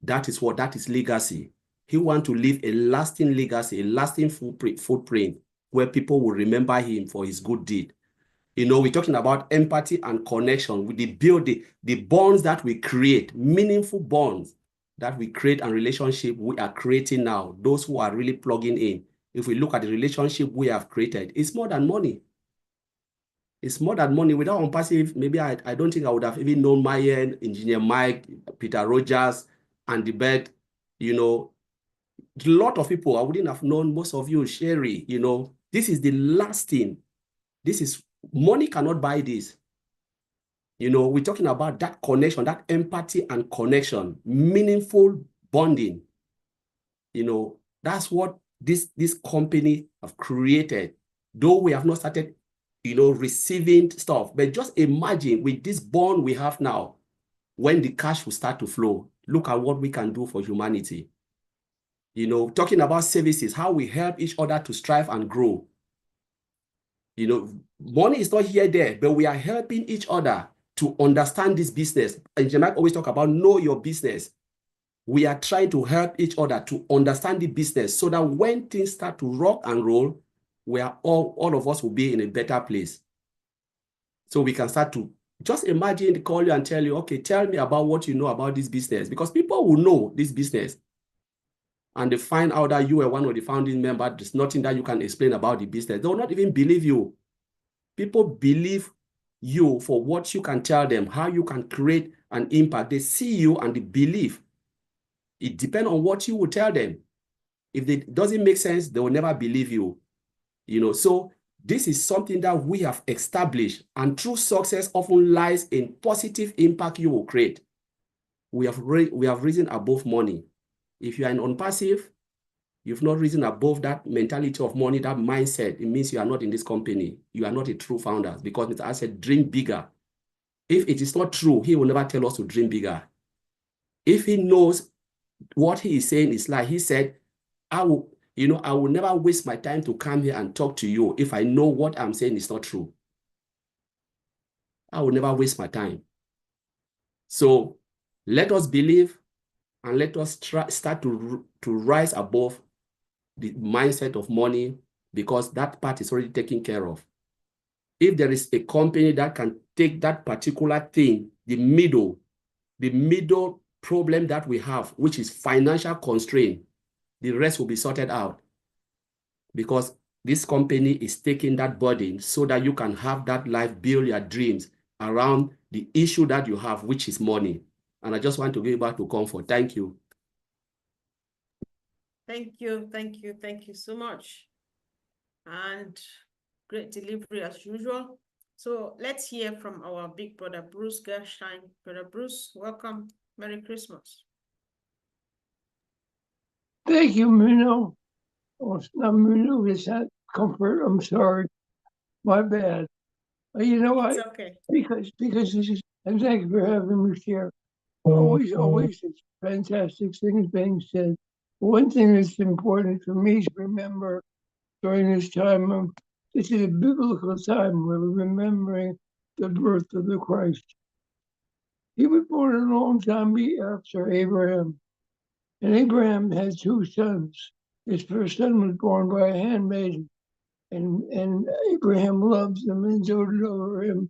That is legacy. He wants to leave a lasting legacy, a lasting footprint where people will remember him for his good deed. We're talking about empathy and connection with the bonds that we create, meaningful bonds that we create, and relationship we are creating now, those who are really plugging in. If we look at the relationship we have created, it's more than money. It's more than money. Without ONPASSIVE, maybe I don't think I would have even known Mayen, Engineer Mike, Peter Rogers, and the bed, a lot of people I wouldn't have known, most of you, Sherry, this is the last thing. Money cannot buy this. We're talking about that connection, that empathy and connection, meaningful bonding. That's what this company have created. Though we have not started, receiving stuff, but just imagine with this bond we have now, when the cash will start to flow, look at what we can do for humanity. Talking about services, how we help each other to strive and grow. Money is not here there, but we are helping each other to understand this business. And Jamak always talk about know your business. We are trying to help each other to understand the business, so that when things start to rock and roll, we are all of us will be in a better place. So we can start to just imagine they call you and tell you, okay, tell me about what you know about this business, because people will know this business. And they find out that you are one of the founding members, there's nothing that you can explain about the business. They will not even believe you. People believe you for what you can tell them, how you can create an impact. They see you and they believe. It depends on what you will tell them. If it doesn't make sense, they will never believe you. So this is something that we have established, and true success often lies in positive impact you will create. We have risen above money. If you are an ONPASSIVE, you've not risen above that mentality of money, that mindset, it means you are not in this company. You are not a true founder, because Mr. I said, dream bigger. If it is not true, he will never tell us to dream bigger. If he knows what he is saying is like, he said, I will never waste my time to come here and talk to you if I know what I'm saying is not true. I will never waste my time. So let us believe, and let us start to rise above the mindset of money, because that part is already taken care of. If there is a company that can take that particular thing, the middle problem that we have, which is financial constraint, the rest will be sorted out, because this company is taking that burden so that you can have that life, build your dreams around the issue that you have, which is money. And I just want to give back to Comfort. Thank you. Thank you so much. And great delivery as usual. So let's hear from our big brother, Bruce Gerstein. Brother Bruce, welcome. Merry Christmas. Thank you, Mino. Oh, it's not Mino, it's that Comfort. I'm sorry. My bad. It's okay. Because this is, and thank you for having me share. Always, it's fantastic things being said. One thing that's important for me to remember during this time, this is a biblical time where we're remembering the birth of the Christ. He was born a long time after Abraham. And Abraham had 2 sons. His first son was born by a handmaiden, and Abraham loved him and doted over him.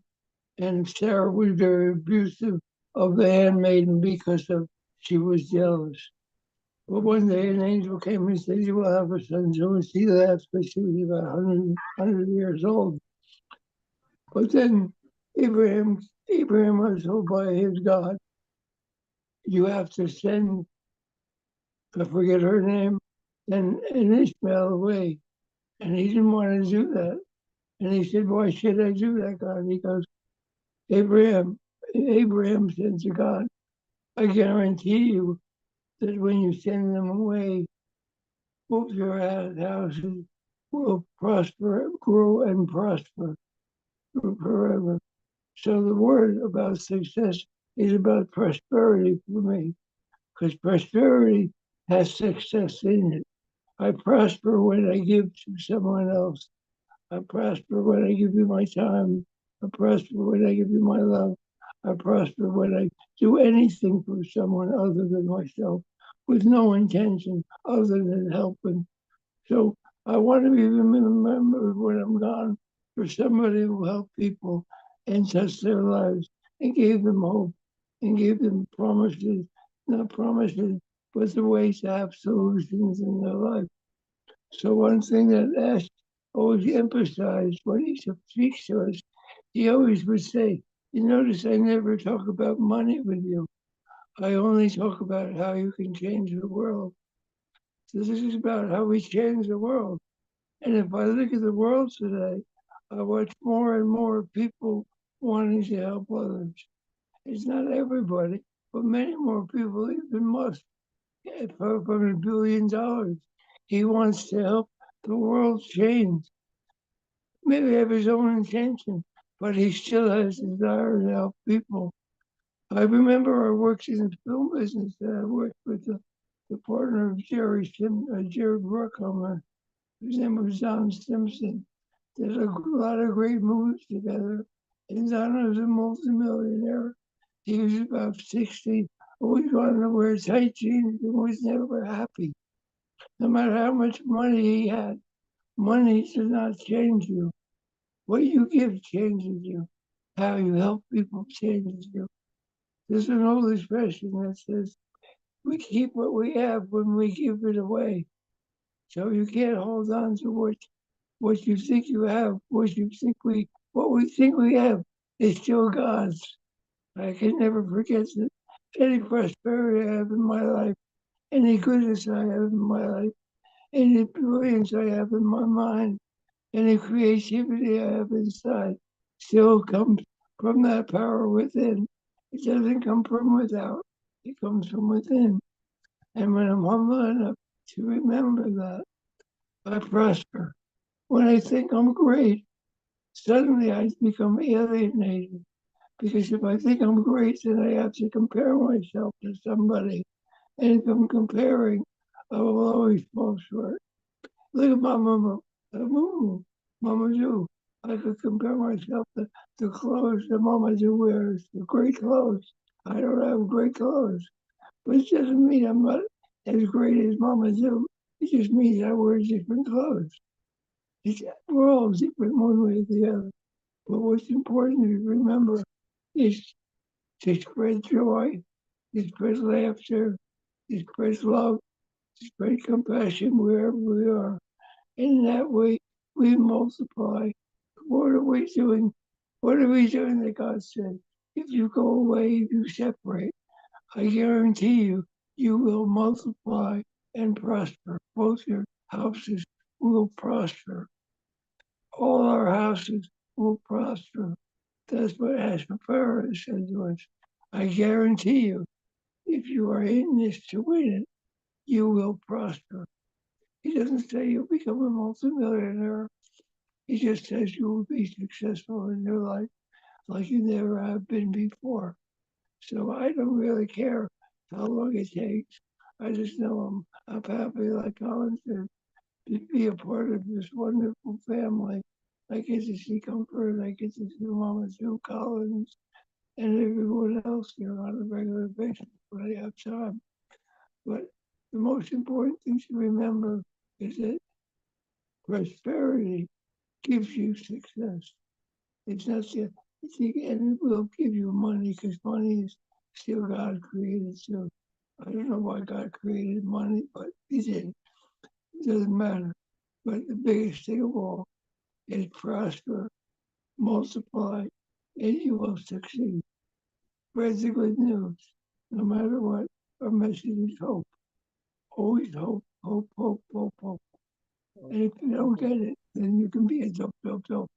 And Sarah was very abusive of the handmaiden because of she was jealous. But one day an angel came and said, "You will have a son." So she laughed because she was about 100 years old. But then Abraham was told by his God, "You have to send," I forget her name, and Ishmael away. And he didn't want to do that. And he said, "Why should I do that, God?" He goes, Abraham said to God, "I guarantee you that when you send them away, both your houses will prosper, grow and prosper forever." So the word about success is about prosperity for me, because prosperity has success in it. I prosper when I give to someone else. I prosper when I give you my time. I prosper when I give you my love. I prosper when I do anything for someone other than myself with no intention other than helping. So I want to be remembered when I'm gone for somebody who helped people and touched their lives and gave them hope and gave them promises, not promises, but the ways to have solutions in their life. So one thing that Ash always emphasized when he speaks to us, he always would say, "You notice I never talk about money with you. I only talk about how you can change the world." So this is about how we change the world. And if I look at the world today, I watch more and more people wanting to help others. It's not everybody, but many more people, even Musk, from $1 billion. He wants to help the world change. Maybe have his own intention, but he still has desire to help people. I remember I worked in the film business. I worked with the partner of Jerry Bruckheimer. His name was Don Simpson. Did a lot of great movies together. And Don was a multimillionaire. He was about 60, always wanted to wear tight jeans and was never happy. No matter how much money he had, money does not change you. What you give changes you. How you help people changes you. There's an old expression that says, "We keep what we have when we give it away." So you can't hold on to what you think you have, what we think we have is still God's. I can never forget that any prosperity I have in my life, any goodness I have in my life, any brilliance I have in my mind, any creativity I have inside still comes from that power within. It doesn't come from without, it comes from within. And when I'm humble enough to remember that, I prosper. When I think I'm great, suddenly I become alienated. Because if I think I'm great, then I have to compare myself to somebody. And if I'm comparing, I will always fall short. Look at my mama. Mama Ju. I could compare myself to the clothes that Mama Ju wears, the great clothes. I don't have great clothes. But it doesn't mean I'm not as great as Mama Ju. It just means I wear different clothes. We're all different one way or the other. But what's important to remember is to spread joy, to spread laughter, to spread love, to spread compassion wherever we are. In that way, we multiply. What are we doing? What are we doing that God said? If you go away, if you separate, I guarantee you, you will multiply and prosper. Both your houses will prosper. All our houses will prosper. That's what Ashma said to us. I guarantee you, if you are in this to win it, you will prosper. He doesn't say you'll become a multimillionaire. He just says you will be successful in your life like you never have been before. So I don't really care how long it takes. I just know I'm happy, like Colin said, to be a part of this wonderful family. I get to see Comfort, I get to see Mama Sue Collins, and everyone else here on a regular basis when I have time. But the most important thing to remember is that prosperity gives you success. It's not the, and it will give you money because money is still God created. So I don't know why God created money, but He did. It doesn't matter. But the biggest thing of all is prosper, multiply, and you will succeed. Spread the good news. No matter what, our message is hope. Always hope, hope, hope, hope, hope. And if you don't get it, then you can be a dope, dope, dope.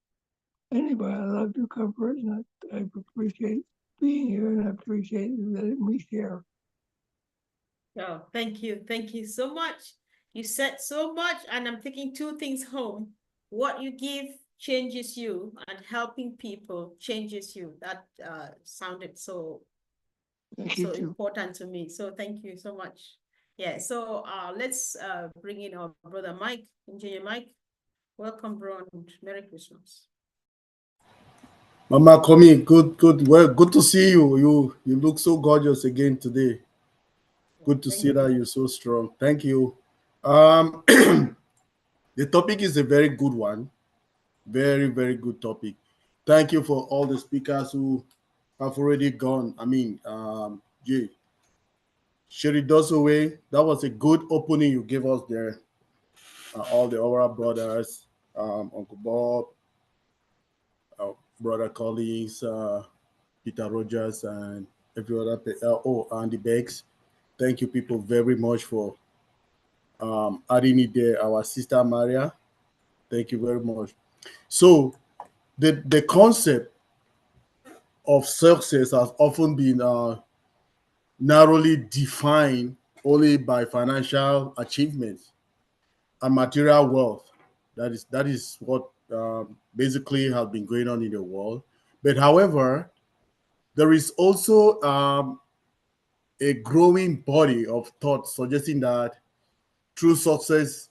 Anyway, I love you, Comfort, and I appreciate being here, and I appreciate letting me share. Oh, thank you. Thank you so much. You said so much, and I'm taking two things home. What you give changes you, and helping people changes you. That sounded so important to me. So thank you so much. Yeah, so let's bring in our brother Mike, Engineer Mike. Welcome, bro, and Merry Christmas. Mama Komi, good to see you. You look so gorgeous again today. Good to see that you're so strong. Thank you. The topic is a very good one. Very, very good topic. Thank you for all the speakers who have already gone. I mean, Sherry Dosaway, that was a good opening you gave us there. All the Aura brothers, Uncle Bob, brother colleagues, Peter Rogers, and every other, Andy Beggs. Thank you, people, very much for adding it there. Our sister Maria, thank you very much. So, the concept of success has often been narrowly defined only by financial achievements and material wealth. That is what basically has been going on in the world. But however, there is also a growing body of thought suggesting that true success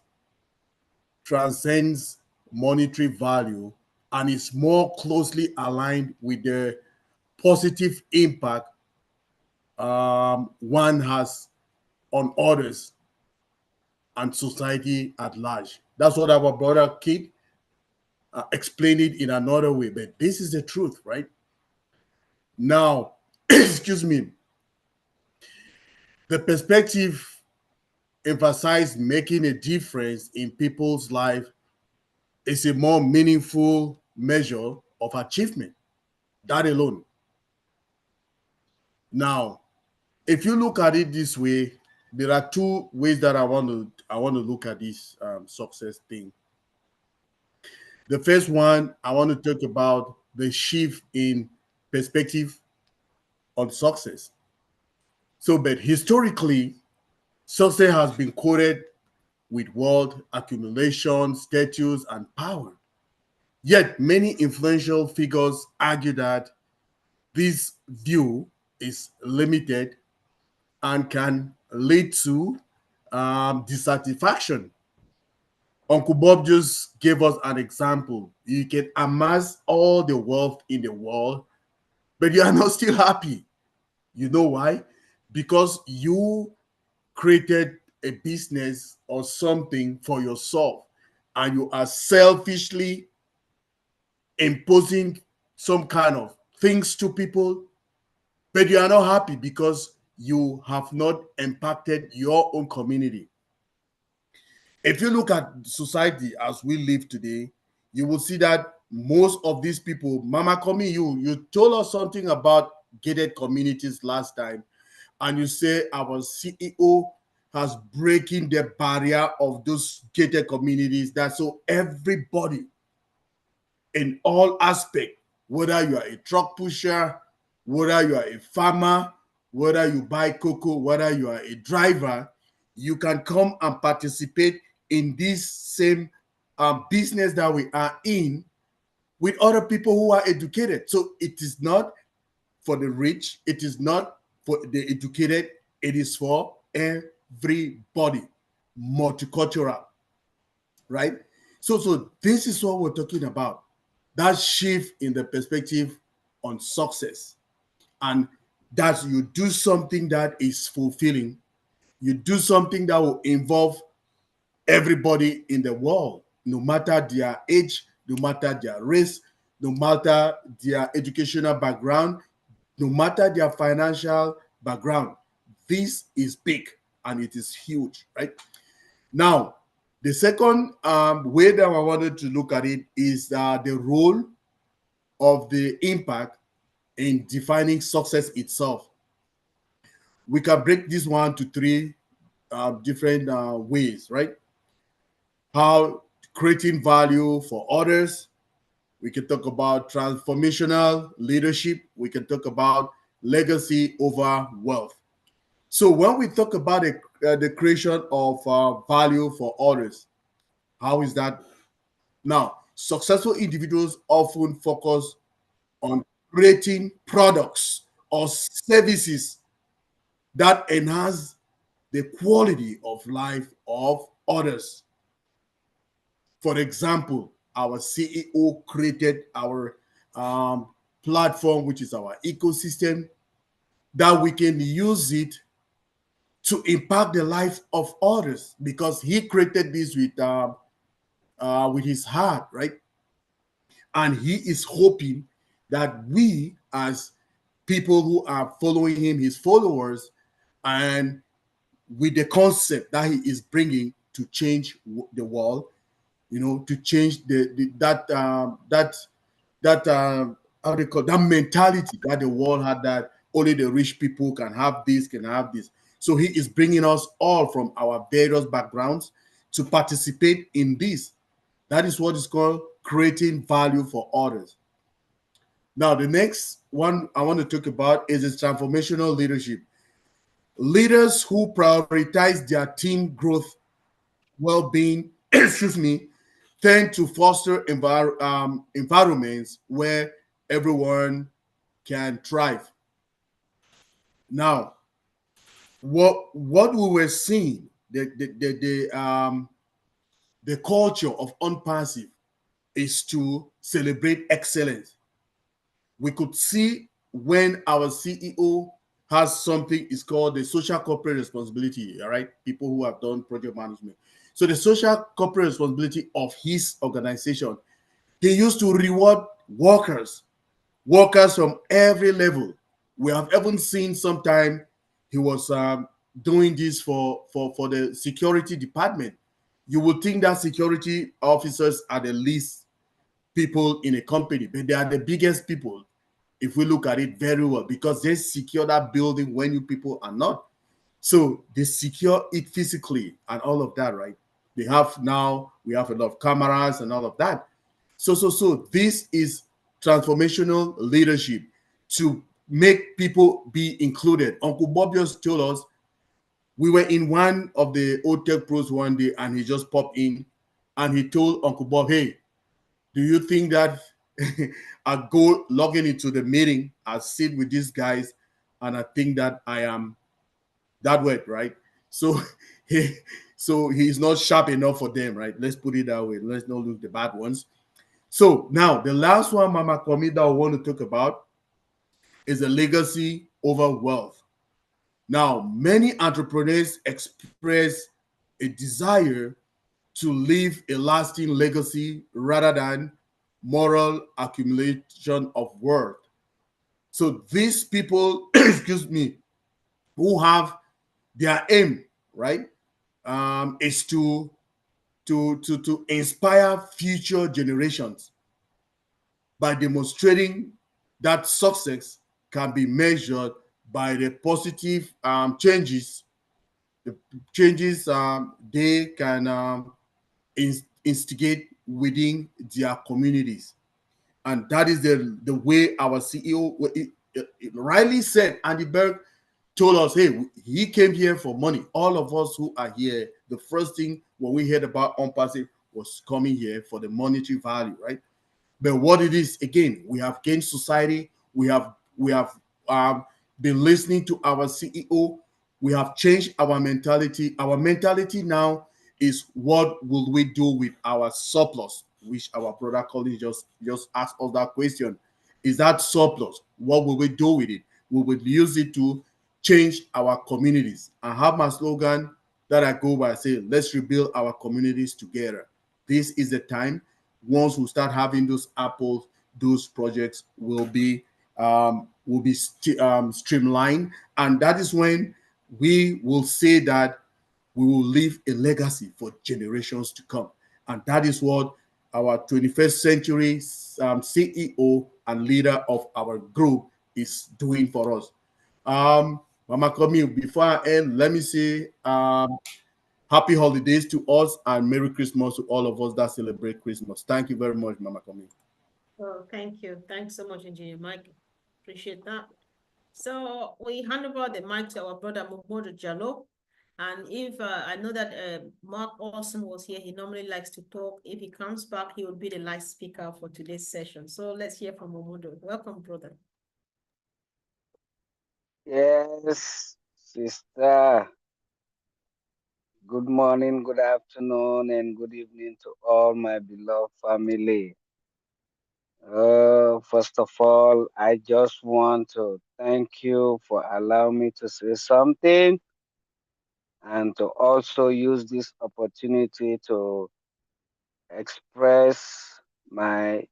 transcends monetary value and is more closely aligned with the positive impact one has on others and society at large. That's what our brother Kid explained it in another way, but this is the truth, right? Now, excuse me, the perspective emphasized making a difference in people's life is a more meaningful measure of achievement. That alone. Now, if you look at it this way, there are two ways that I want to look at this success thing. The first one, I want to talk about the shift in perspective on success. So, but historically, success has been quoted with wealth accumulation, status, and power. Yet, many influential figures argue that this view is limited and can lead to dissatisfaction. Uncle Bob just gave us an example. You can amass all the wealth in the world, but you are not still happy. You know why? Because you created a business or something for yourself and you are selfishly imposing some kind of things to people, but you are not happy because you have not impacted your own community. If you look at society as we live today, you will see that most of these people, Mama Komi, you told us something about gated communities last time, and you say our CEO has breaking the barrier of those gated communities. That so everybody in all aspects, whether you are a truck pusher, whether you are a farmer, whether you buy cocoa, whether you are a driver, you can come and participate in this same business that we are in with other people who are educated. So it is not for the rich, it is not for the educated, it is for everybody, multicultural, right? So this is what we're talking about. That shift in the perspective on success, and that you do something that is fulfilling, You do something that will involve everybody in the world, no matter their age, no matter their race, no matter their educational background, no matter their financial background. This is big and it is huge, right? Now, the second way that I wanted to look at it is the role of the impact in defining success itself. We can break this one to three different ways, right? How creating value for others. We can talk about transformational leadership. We can talk about legacy over wealth. So when we talk about the creation of value for others, how is that? Now, successful individuals often focus on creating products or services that enhance the quality of life of others. For example, our CEO created our platform, which is our ecosystem, that we can use it to impact the life of others because he created this with his heart, right? And he is hoping that we, as people who are following him, his followers, and with the concept that he is bringing to change the world, to change that how they call that mentality that the world had, that only the rich people can have this, can have this. So he is bringing us all from our various backgrounds to participate in this. That is what is called creating value for others. Now, the next one I want to talk about is transformational leadership. Leaders who prioritize their team growth, well-being, excuse me, tend to foster environments where everyone can thrive. Now, what we were seeing, the culture of ONPASSIVE is to celebrate excellence. We could see when our CEO has something is called the social corporate responsibility, all right? People who have done project management. So the social corporate responsibility of his organization, he used to reward workers from every level. We have even seen sometime he was doing this for the security department. You would think that security officers are the least people in a company, but they are the biggest people if we look at it very well, because they secure that building when you people are not. So they secure it physically and all of that, right? We have a lot of cameras and all of that. So this is transformational leadership to make people be included. Uncle Bob just told us, we were in one of the old tech pros one day and he just popped in and he told Uncle Bob, hey, do you think that I go logging into the meeting, I sit with these guys and I think that I am that way, right? So he's not sharp enough for them, right? Let's put it that way. Let's not look the bad ones. So now the last one, Mama Komi, that I want to talk about is the legacy over wealth. Now, many entrepreneurs express a desire to leave a lasting legacy rather than moral accumulation of wealth. So these people, excuse me, who have their aim, right, is to inspire future generations by demonstrating that success can be measured by the positive changes, they can instigate within their communities. And that is the way our CEO rightly said. Andy Berg told us, hey, he came here for money. All of us who are here, the first thing when we heard about ONPASSIVE was coming here for the monetary value, right? But what it is, again, we have gained society. We have been listening to our CEO. We have changed our mentality. Our mentality now is, what will we do with our surplus? Which our brother colleague just asked us that question. Is that surplus? What will we do with it? We will use it to change our communities. I have my slogan that I go by, say, let's rebuild our communities together. This is the time. Once we start having those apples, those projects will be streamlined, and that is when we will say that we will leave a legacy for generations to come. And that is what our 21st century CEO and leader of our group is doing for us. Mama Komi, before I end, let me say happy holidays to us and Merry Christmas to all of us that celebrate Christmas. Thank you very much, Mama Komi. Oh, thank you. Thanks so much, Engineer Mike. Appreciate that. So we hand over the mic to our brother Momodu Jallo. And if I know that Mark Olson was here, he normally likes to talk. If he comes back, he will be the last speaker for today's session. So let's hear from Momodu. Welcome, brother. Yes, sister. Good morning, good afternoon, and good evening to all my beloved family. First of all, I just want to thank you for allowing me to say something and to also use this opportunity to express my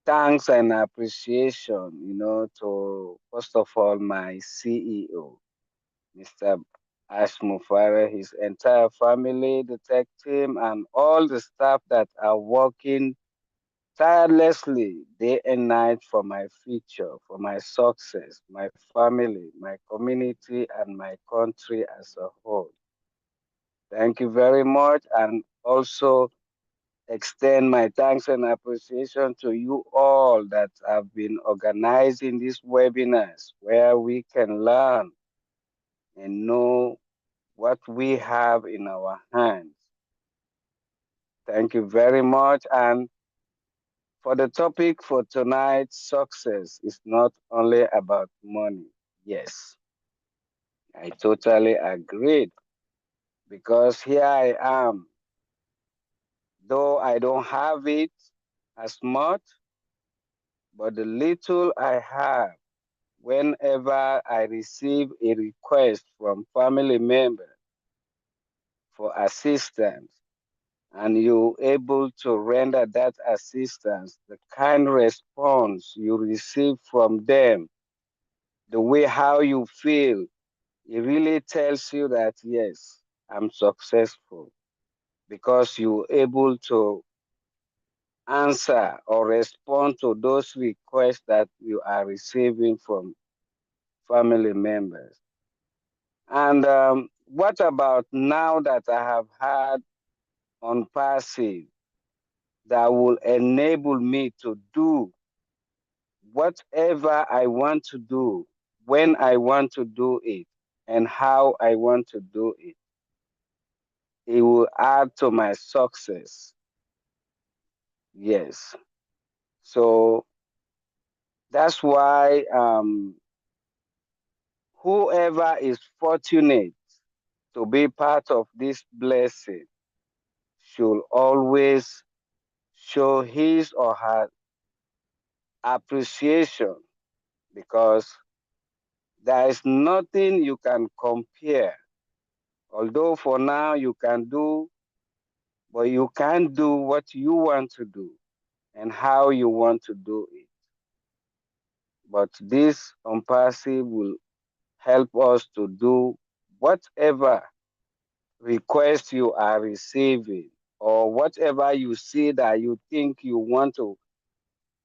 thanks and appreciation, to first of all, my CEO, Mr. Ash Mufare, his entire family, the tech team, and all the staff that are working tirelessly day and night for my future, for my success, my family, my community, and my country as a whole. Thank you very much, and also extend my thanks and appreciation to you all that have been organizing these webinars where we can learn and know what we have in our hands. Thank you very much. And for the topic for tonight, success is not only about money. Yes, I totally agreed, because here I am. Though I don't have it as much, but the little I have, whenever I receive a request from family members for assistance, and you're able to render that assistance, the kind response you receive from them, the way how you feel, it really tells you that, yes, I'm successful, because you're able to answer or respond to those requests that you are receiving from family members. And what about now that I have had on passive that will enable me to do whatever I want to do, when I want to do it, and how I want to do it? It will add to my success. Yes. So that's why whoever is fortunate to be part of this blessing should always show his or her appreciation, because there is nothing you can compare. Although for now you can do, but you can't do what you want to do and how you want to do it. But this ONPASSIVE will help us to do whatever request you are receiving, or whatever you see that you think you want to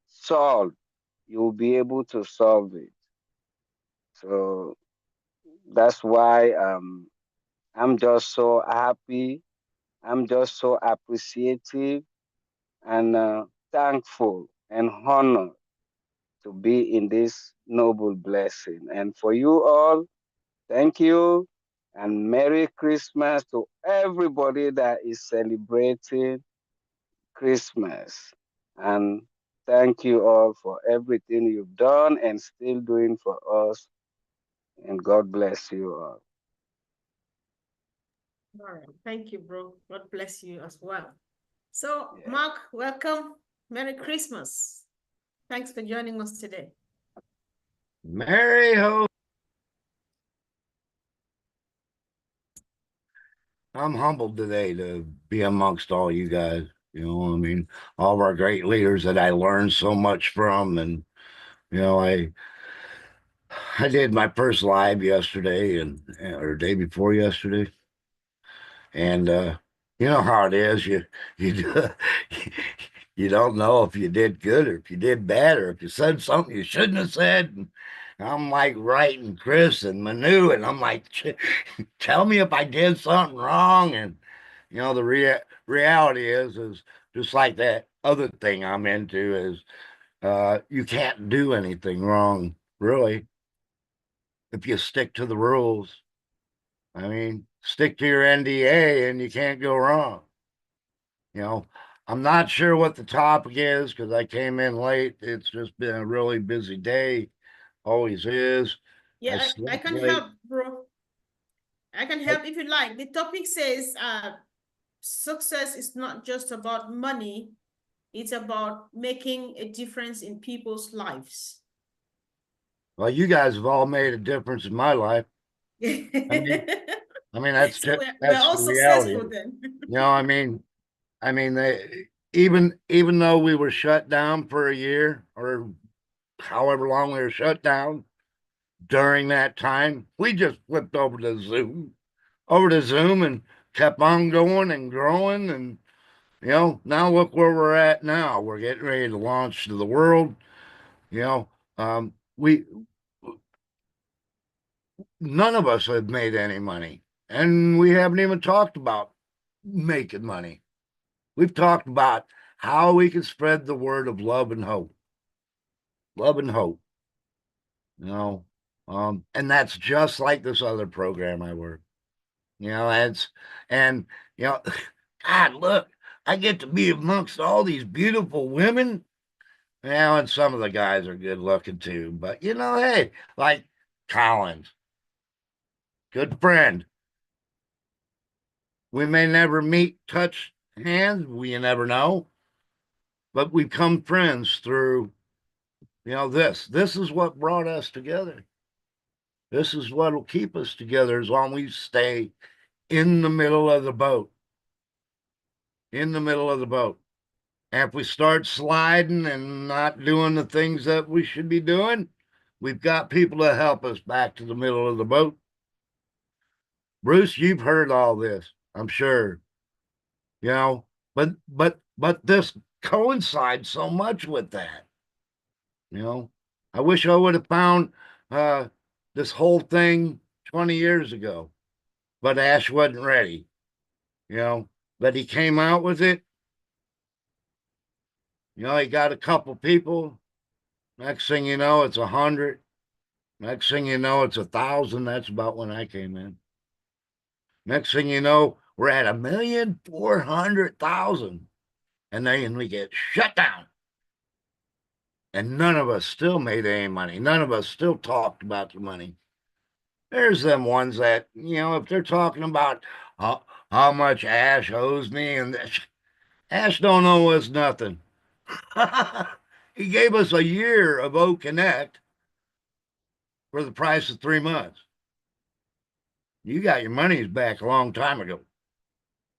solve, you'll be able to solve it. So that's why I'm just so happy. I'm just so appreciative and thankful and honored to be in this noble blessing. And for you all, thank you, and Merry Christmas to everybody that is celebrating Christmas. And thank you all for everything you've done and still doing for us. And God bless you all. All right. Thank you, bro. God bless you as well. So, Yeah. Mark, welcome. Merry Christmas. Thanks for joining us today. Merry ho. I'm humbled today to be amongst all you guys. You know, I mean, all of our great leaders that I learned so much from, and you know, I did my first live yesterday or day before yesterday, and you know how it is. You you don't know if you did good or if you did bad or if you said something you shouldn't have said. And I'm like writing Chris and Manu, and I'm like, tell me if I did something wrong. And you know, the reality is just like that other thing I'm into is you can't do anything wrong, really, if you stick to the rules. I mean, stick to your NDA and you can't go wrong. You know, I'm not sure what the topic is because I came in late. It's just been a really busy day. Always is. I Yeah, I slept can late. help, bro. I can help if you like. The topic says success is not just about money, it's about making a difference in people's lives. Well, you guys have all made a difference in my life. I mean, that's So we're that's all the reality. successful then. You know, they even though we were shut down for a year or however long we were shut down, during that time, we just flipped over to Zoom and kept on going and growing. And, you know, now look where we're at now. We're getting ready to launch to the world. You know, we, none of us have made any money, and we haven't even talked about making money. We've talked about how we can spread the word of love and hope. Love and hope. You know, and that's just like this other program I work. You know, and you know, God, look, I get to be amongst all these beautiful women. You know, and some of the guys are good looking too. But you know, hey, like Collins, good friend. We may never meet, touch hands, we never know, but we become friends through, you know, this. This is what brought us together. This is what will keep us together as long as we stay in the middle of the boat. In the middle of the boat. And if we start sliding and not doing the things that we should be doing, we've got people to help us back to the middle of the boat. Bruce, you've heard all this, I'm sure. You know, but this coincides so much with that. You know, I wish I would have found uh this whole thing 20 years ago, but Ash wasn't ready, you know, but he came out with it. You know, he got a couple people. Next thing you know, it's 100. Next thing you know, it's 1,000. That's about when I came in. Next thing you know, we're at 1,400,000. And then we get shut down. And none of us still made any money. None of us still talked about the money. There's them ones that, you know, if they're talking about how much Ash owes me, and Ash don't owe us nothing. He gave us a year of O Connect for the price of 3 months. You got your money's back a long time ago.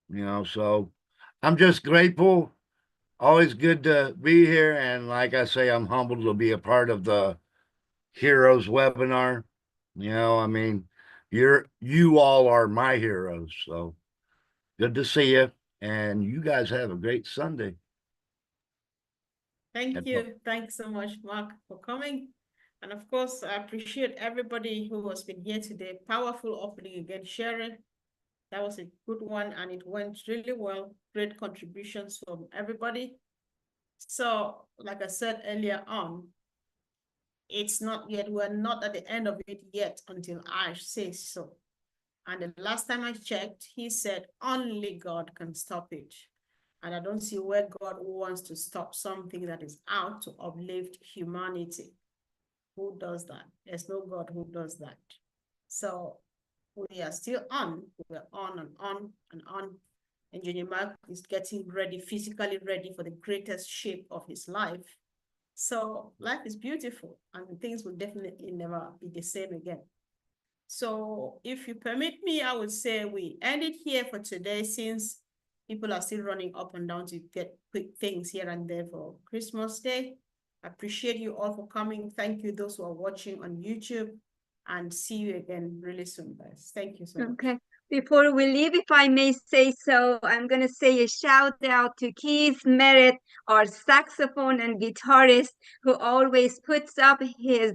You know, so I'm just grateful. Always good to be here. And like I say, I'm humbled to be a part of the Heroes webinar. You know, I mean, you all are my heroes. So good to see you. And you guys have a great Sunday. Thank you. Thanks so much, Mark, for coming. And of course, I appreciate everybody who has been here today. Powerful opening again, sharing. That was a good one, and it went really well. Great contributions from everybody. So, like I said earlier on, it's not yet, we're not at the end of it yet until Ash says so. And the last time I checked, he said only God can stop it. And I don't see where God wants to stop something that is out to uplift humanity. Who does that? There's no God who does that. So we are still on. We're on and on and on. Engineer Mark is getting ready, physically ready for the greatest shape of his life. So life is beautiful, and things will definitely never be the same again. So if you permit me, I would say we end it here for today, since people are still running up and down to get quick things here and there for Christmas Day. I appreciate you all for coming. Thank you, those who are watching on YouTube, and see you again really soon, guys. Thank you so much. Okay. Before we leave, if I may say so, I'm going to say a shout out to Keith Merritt, our saxophone and guitarist, who always puts up his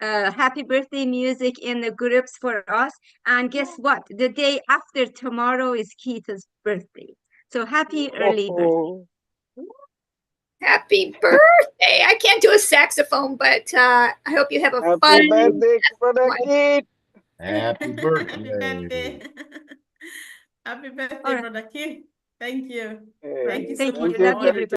happy birthday music in the groups for us. And guess what? The day after tomorrow is Keith's birthday. So happy early birthday. Happy birthday. I can't do a saxophone, but I hope you have a Happy fun birthday, Brother one. Kid. Happy Happy birthday. birthday. Happy birthday, All right. Brother Kid. Thank you. Hey, Thank you so Thank much you. for Love you, all you everybody.